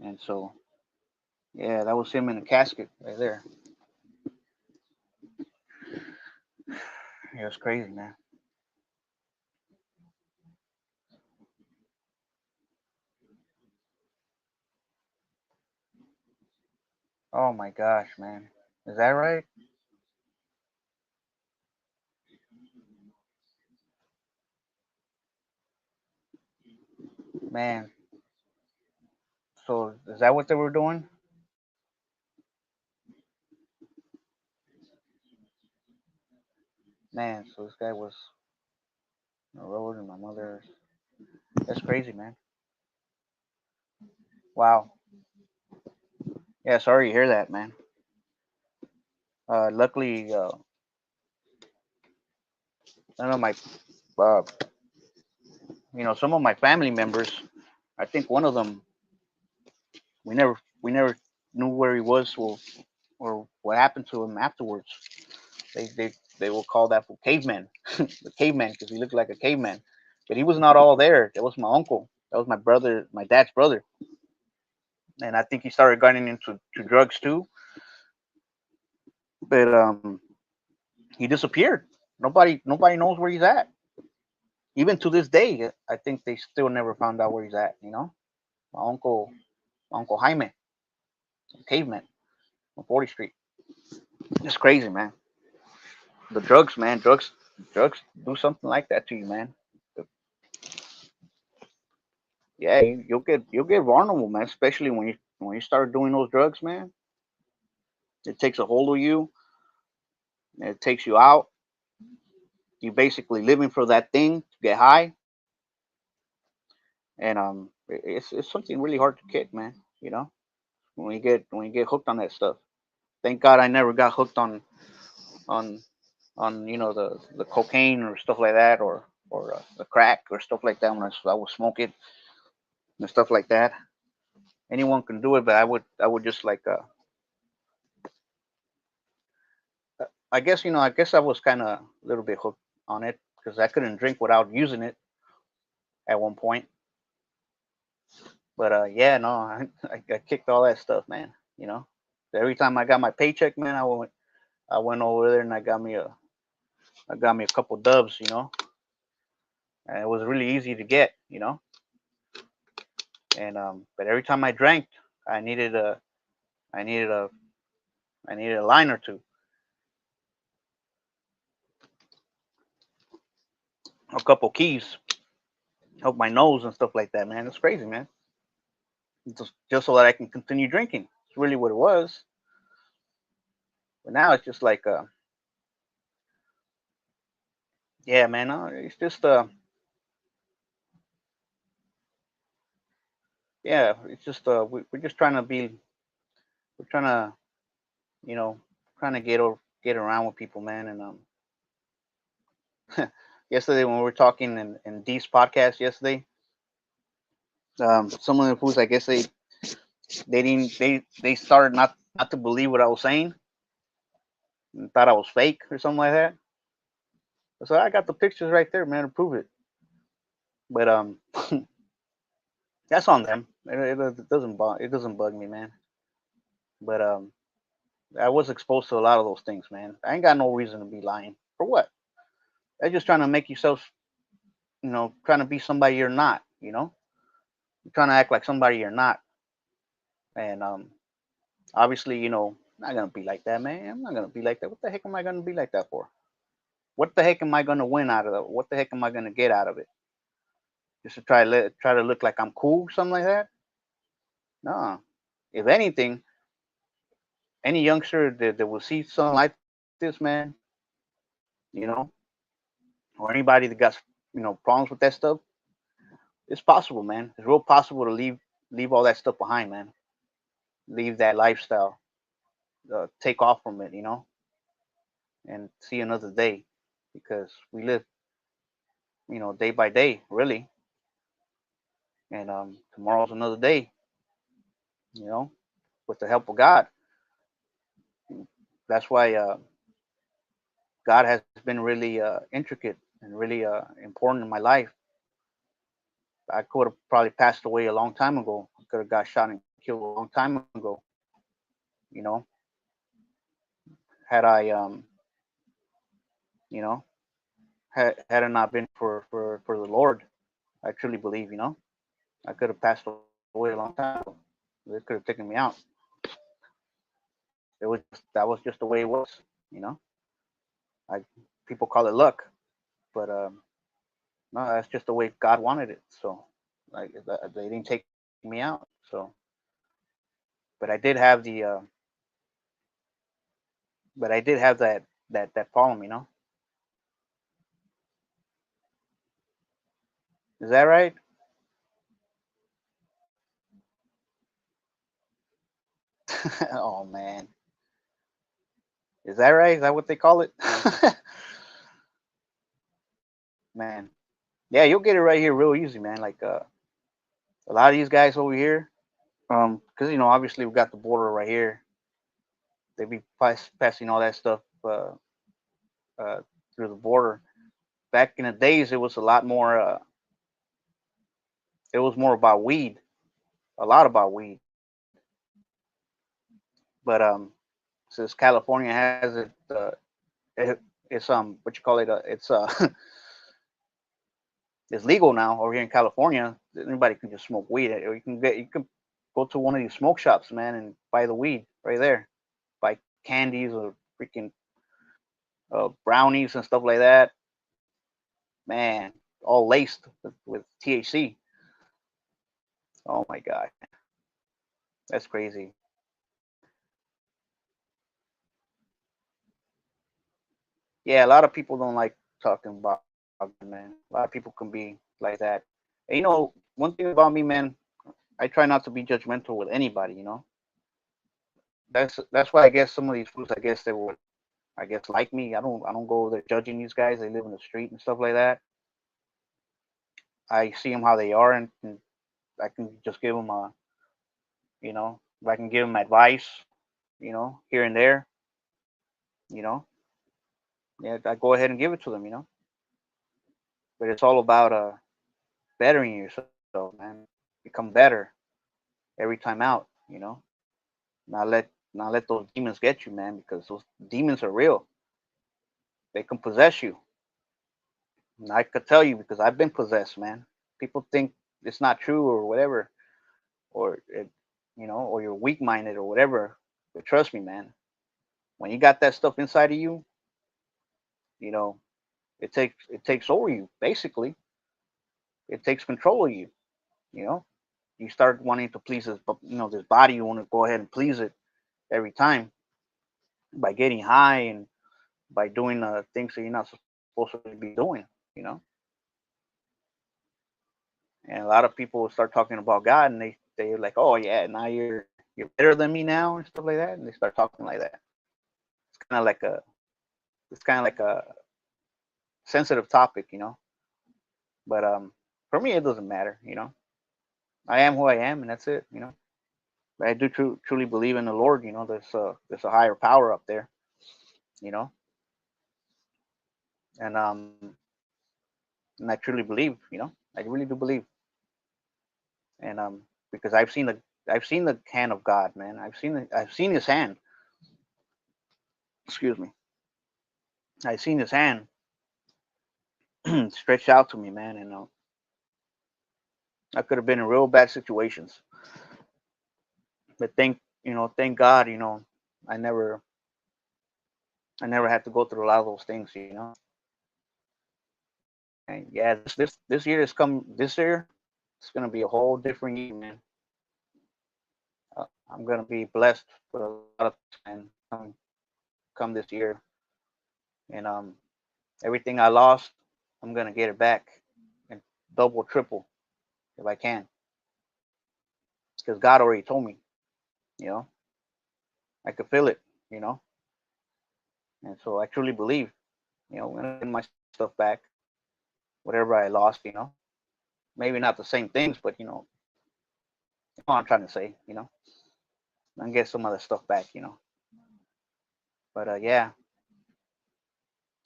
and so yeah, that was him in the casket right there. It was crazy, man. Oh my gosh, man. Is that right? Man, so is that what they were doing? Man, so this guy was on the road and my mother. That's crazy, man. Wow. Yeah, sorry to hear that, man. Luckily, none of my, uh, some of my family members. I think one of them, we never knew where he was or what happened to him afterwards. They will call that for caveman, the caveman, because he looked like a caveman. But he was not all there. That was my uncle. That was my brother, my dad's brother. And I think he started getting into drugs too. But he disappeared. Nobody knows where he's at. Even to this day, I think they still never found out where he's at. My uncle Jaime, caveman on 40th Street. It's crazy, man. The drugs, man. Drugs do something like that to you, man. Yeah, you'll get vulnerable, man. Especially when you start doing those drugs, man. It takes a hold of you. It takes you out. You basically living for that thing to get high, and it's something really hard to kick, man. When you get hooked on that stuff. Thank God I never got hooked on on the cocaine or stuff like that, or the crack or stuff like that when I was smoking and stuff like that. Anyone can do it, but I would just like I guess I was kind of a little bit hooked on it because I couldn't drink without using it at one point. But yeah, no, I kicked all that stuff, man. You know, every time I got my paycheck, man, I went over there and I got me a couple dubs, and it was really easy to get, and but every time I drank, I needed a I needed a I needed a line or two, a couple keys, help my nose and stuff like that, man. It's crazy, man. Just so that I can continue drinking. It's really what it was. But now it's just like, yeah, man. It's just, yeah, it's just, we're just trying to we're trying to, you know, trying to get around with people, man. And yesterday when we were talking in Dee's podcast yesterday, some of the foods, I guess they didn't they started not to believe what I was saying and thought I was fake or something like that. So I got the pictures right there, man, to prove it. But that's on them. It doesn't bug me, man. But I was exposed to a lot of those things, man. I ain't got no reason to be lying. For what? They're just trying to make yourself, trying to be somebody you're not. You're trying to act like somebody you're not. And obviously, I'm not gonna be like that, man. I'm not gonna be like that. What the heck am I gonna be like that for? What the heck am I gonna win out of it? What the heck am I gonna get out of it? Just to try to look like I'm cool, something like that? No. If anything, any youngster that will see something like this, man, you know, or anybody that got, problems with that stuff, it's possible, man. It's real possible to leave all that stuff behind, man. Leave that lifestyle, take off from it, and see another day, because we live, day by day, really, and tomorrow's another day, you know, with the help of God. That's why God has been really intricate and really important in my life. I could have probably passed away a long time ago. I could have got shot and killed a long time ago, you know, had I, you know, had it not been for the Lord. I truly believe, I could have passed away a long time ago. They could have taken me out. That was just the way it was, you know. I People call it luck, but no, that's just the way God wanted it. So, like, they didn't take me out. So, but I did have but I did have that problem, Is that right? Oh man, is that right? Is that what they call it? Man, yeah, you'll get it right here real easy, man. Like a lot of these guys over here, because obviously we got the border right here. They be passing all that stuff uh, through the border. Back in the days, it was a lot more. It was more about weed, a lot about weed. But since California has it, it's what you call it? It's it's legal now over here in California. Anybody can just smoke weed, or you can go to one of these smoke shops, man, and buy the weed right there. Buy candies or freaking brownies and stuff like that. Man, all laced with THC. Oh my god, that's crazy. Yeah, a lot of people don't like talking about it, man. A lot of people can be like that. And, one thing about me, man, I try not to be judgmental with anybody. That's why I guess some of these fools, I guess they would, I guess, like me. I don't go there judging these guys. They live in the street and stuff like that. I see them how they are, and I can just give them if I can give them advice, here and there, you know, yeah, I go ahead and give it to them. But it's all about bettering yourself, man. Become better every time out, Not let those demons get you, man, because those demons are real. They can possess you. And I could tell you because I've been possessed, man. People think it's not true or whatever, or or you're weak minded or whatever. But trust me, man, when you got that stuff inside of you, you know, it takes over you. Basically, it takes control of you. You know, you start wanting to please this body. You want to go ahead and please it every time by getting high and by doing things that you're not supposed to be doing. You know, and a lot of people start talking about God, and they're like, oh yeah, now you're better than me now and stuff like that, and they start talking like that. It's kind of like a it's kind of like a sensitive topic, But for me, it doesn't matter. I am who I am, and that's it. But I do truly believe in the Lord. There's a higher power up there. You know, and and I truly believe. I really do believe, and because I've seen the hand of God, man. I've seen His hand. Excuse me. I've seen His hand stretched out to me, man, and I could have been in real bad situations. But thank God, I never I never had to go through a lot of those things. And yeah, this year is come. This year, it's gonna be a whole different year, man. I'm gonna be blessed with a lot of things, man, come this year, and Everything I lost, I'm gonna get it back and double, triple if I can, because God already told me. You know, I could feel it. You know, and so I truly believe. You know, I'm gonna get my stuff back, whatever I lost. You know, maybe not the same things, but you know what I'm trying to say. You know, and get some other stuff back. You know, but yeah,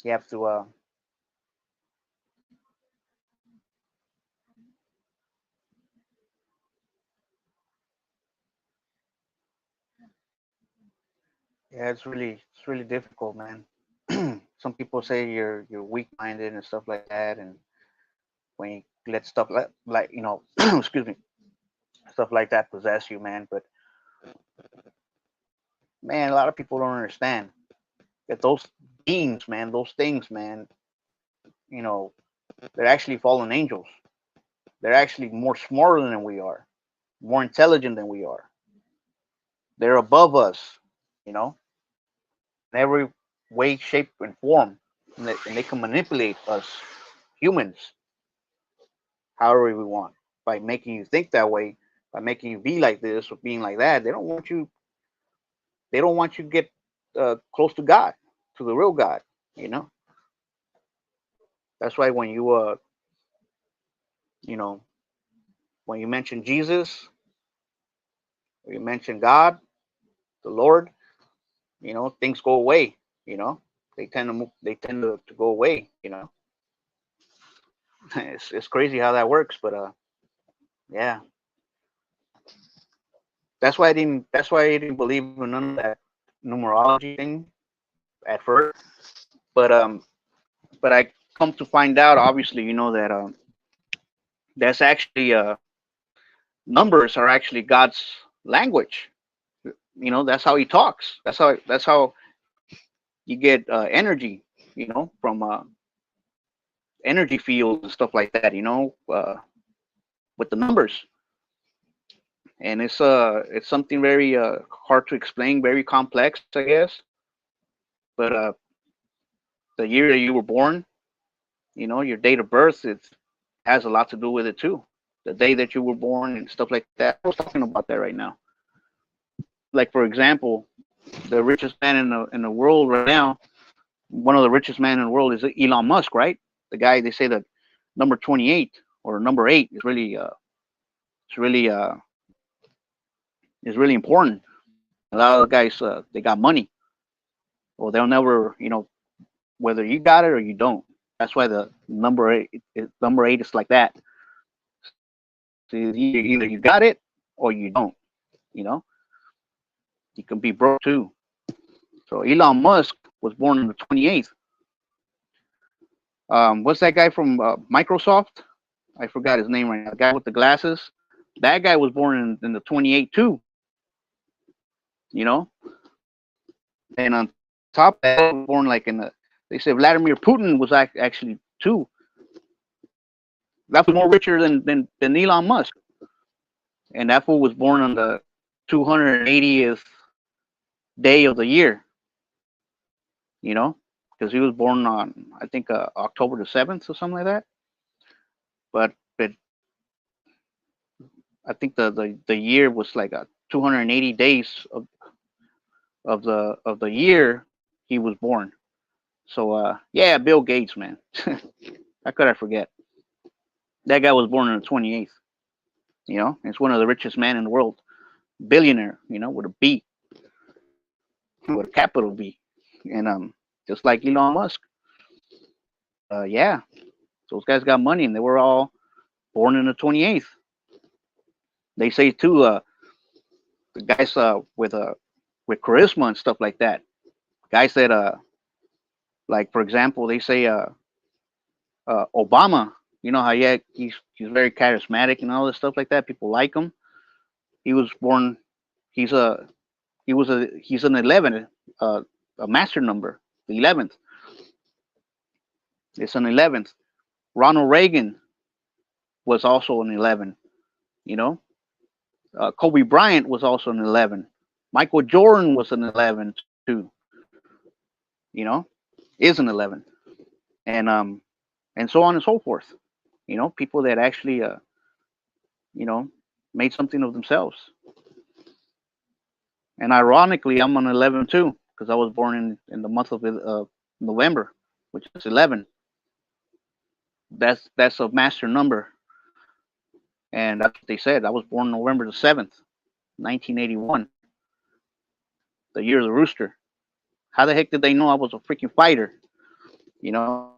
you have to. Yeah, it's really difficult, man. Some people say you're weak minded and stuff like that, and when you let stuff like excuse me, stuff like that possess you, man. But man, a lot of people don't understand that those beings, man, those things, man, you know, they're actually fallen angels. They're actually more smarter than we are, more intelligent than we are. They're above us, you know, in every way, shape, and form, and they can manipulate us humans however we want by making you think that way, by making you be like this or being like that. They don't want you. They don't want you to get close to God, to the real God. You know. That's why when you know, when you mention Jesus, or you mention God, the Lord, things go away. You know, they tend to move, they tend to go away. You know, it's crazy how that works, but yeah, that's why I didn't believe in none of that numerology thing at first. But I come to find out, obviously, that that's actually numbers are actually God's language. That's how He talks. That's how you get energy. From energy fields and stuff like that. With the numbers, and it's something very hard to explain, very complex, I guess. But the year that you were born, your date of birth, it has a lot to do with it too. The day that you were born and stuff like that. I was talking about that right now. Like, for example, the richest man in the world right now, one of the richest men in the world is Elon Musk, right? The guy, they say that number 28 or number 8 it's really is really important. A lot of the guys, they got money, or they'll never, whether you got it or you don't. That's why the number 8 is like that. So either you got it or you don't. You know, you can be broke too. So Elon Musk was born on the 28th. What's that guy from Microsoft? I forgot his name right now. The guy with the glasses. That guy was born in the 28th too. You know, and on top of that, was born like in the. They say Vladimir Putin was actually too. That was more richer than Elon Musk, and that fool was born on the 280th day of the year. Because he was born on, I think, October the 7th or something like that. But I think the year was like 280 days of the year he was born. So yeah, Bill Gates, man. How could I forget? That guy was born on the 28th. It's one of the richest men in the world, billionaire. With a B, with a capital B, and just like Elon Musk. Yeah, those guys got money, and they were all born in the 28th. They say too, the guys with charisma and stuff like that. Guys that like, for example, they say Obama. You know how, yeah, he's very charismatic and all this stuff like that. People like him. He was born. He's a he's an 11, a master number, the 11th. It's an 11th. Ronald Reagan was also an 11. You know, Kobe Bryant was also an 11. Michael Jordan was an 11 too. You know, is an 11. and so on and so forth. People that actually made something of themselves. And ironically, I'm on 11 too, because I was born in the month of November, which is 11. That's a master number, and that's what they said. I was born November the 7th, 1981, the year of the rooster. How the heck did they know I was a freaking fighter? You know,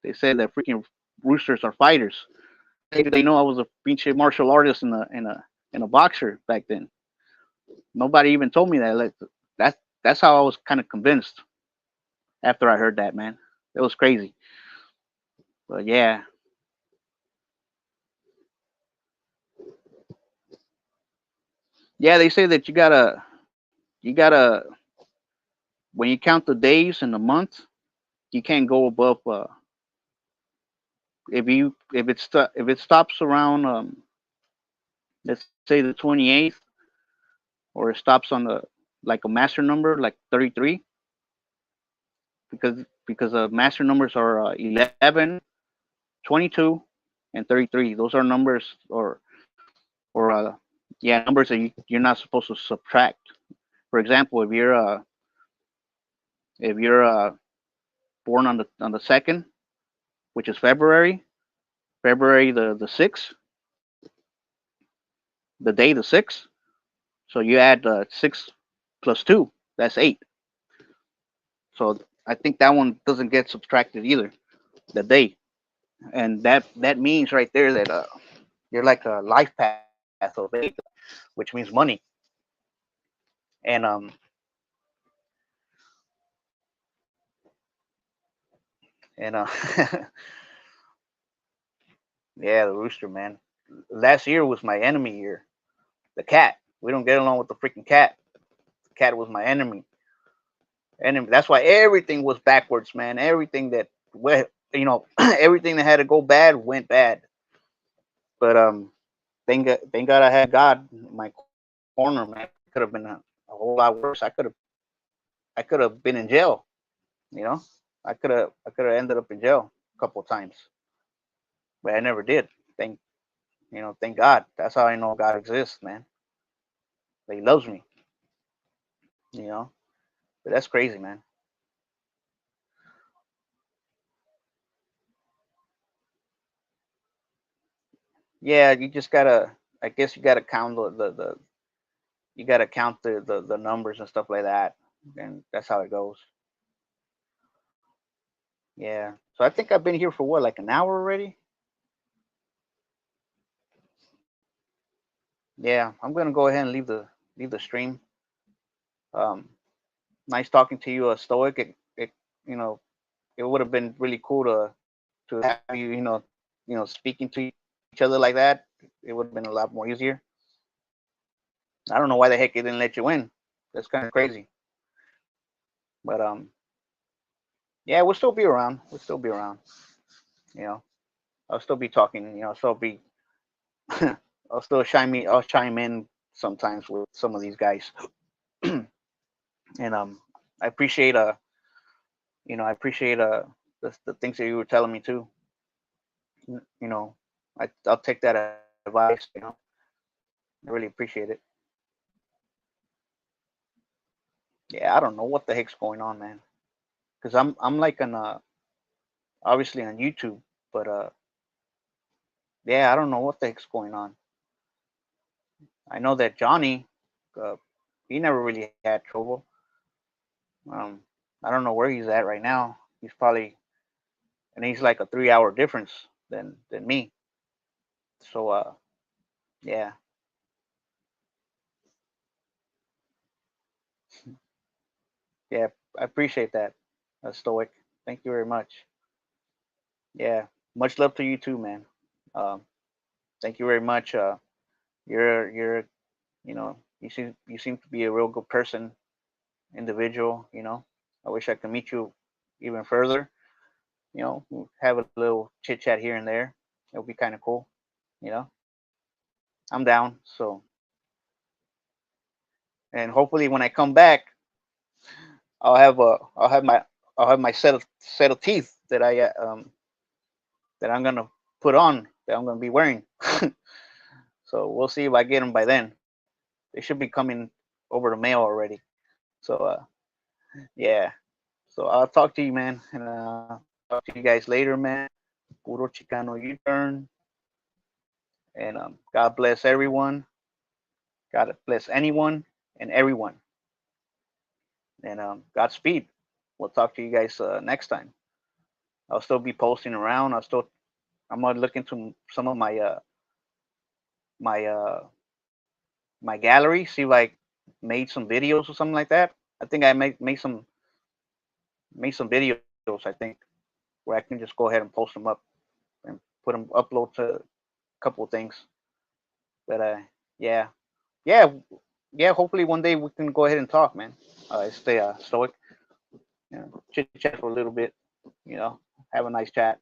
they said that freaking roosters are fighters. How the heck did they know I was a pinche martial artist and a boxer back then? Nobody even told me that. Like, that's how I was kind of convinced after I heard that, man. It was crazy. But yeah. Yeah, they say that you gotta when you count the days in the month, you can't go above if it stops around let's say the 28th, or it stops on the like a master number like 33, because master numbers are 11, 22, and 33. Those are numbers, or yeah, numbers that you're not supposed to subtract. For example, if you're born on the 2nd, which is February the 6th, the day the 6th. So you add 6 plus 2, that's 8. So I think that one doesn't get subtracted either, the day. And that means right there that you're like a life path of 8, which means money. And and yeah, the rooster, man. Last year was my enemy year. The cat. We don't get along with the freaking cat. The cat was my enemy. And that's why everything was backwards, man. Everything that went, everything that had to go bad went bad. But thank God I had God in my corner, man. It could have been a whole lot worse. I could have been in jail, you know. I could have ended up in jail a couple of times, but I never did. Thank God. That's how I know God exists, man. That He loves me, you know. But that's crazy, man. Yeah, you just gotta. I guess you gotta count the you gotta count the numbers and stuff like that, and that's how it goes. Yeah. So I think I've been here for what, like an hour already. Yeah, I'm gonna go ahead and leave the stream. Um, Nice talking to you, Stoic. You know, it would have been really cool to have you, speaking to each other like that. It would have been a lot more easier. I don't know why the heck it didn't let you in. That's kind of crazy. But yeah, we'll still be around. We'll still be around. You know, I'll still be talking. I'll still be, I'll chime in sometimes with some of these guys. And I appreciate I appreciate the things that you were telling me too. You know, I'll take that advice. I really appreciate it. Yeah, I don't know what the heck's going on, man. Cause I'm like on obviously on YouTube, but yeah, I don't know what the heck's going on. I know that Johnny, uh, he never really had trouble. Um, I don't know where he's at right now. He's probably, and he's like a 3 hour difference than me. So yeah, yeah, I appreciate that, Stoic. Thank you very much. Yeah, much love to you too, man. Um, Thank you very much. You're you seem to be a real good person, individual. I wish I could meet you even further. Have a little chit chat here and there. It would be kind of cool. You know, I'm down. So, and hopefully when I come back, I'll have I'll have my set of teeth that that I'm gonna put on, that I'm gonna be wearing. So we'll see if I get them by then. They should be coming over the mail already. So yeah. So I'll talk to you, man, and talk to you guys later, man. Puro Chicano U-turn, and God bless everyone. God bless anyone and everyone, and Godspeed. We'll talk to you guys next time. I'll still be posting around. I'm gonna look into some of my my gallery, see if I made some videos or something like that. I think I made some videos. I think where I can just go ahead and post them up and put them upload to a couple of things. But yeah, yeah, yeah. Hopefully one day we can go ahead and talk, man. Stay stoic, chit chat for a little bit, you know, have a nice chat.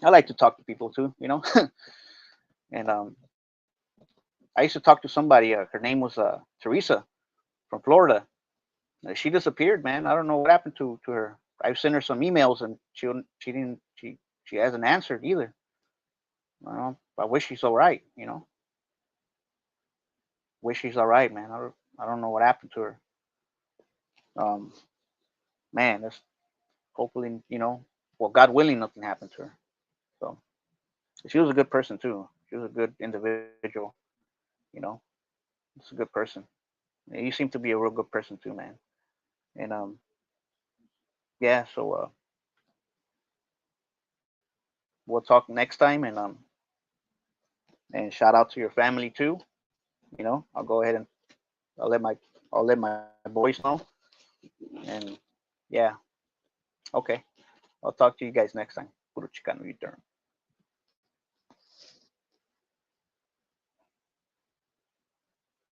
I like to talk to people too, you know. And I used to talk to somebody. Her name was Teresa from Florida. She disappeared, man. I don't know what happened to her. I've sent her some emails and she hasn't answered either. I wish she's all right, you know. Wish she's all right, man. I don't know what happened to her. Um, man, that's hopefully, you know, well, God willing, nothing happened to her. So she was a good person too. She was a good individual, you know. She's a good person. You seem to be a real good person too, man. And yeah, so we'll talk next time, and shout out to your family too. You know, I'll go ahead and I'll let my I'll let my boys know. And yeah, okay. I'll talk to you guys next time. Puro Chicano U-turn.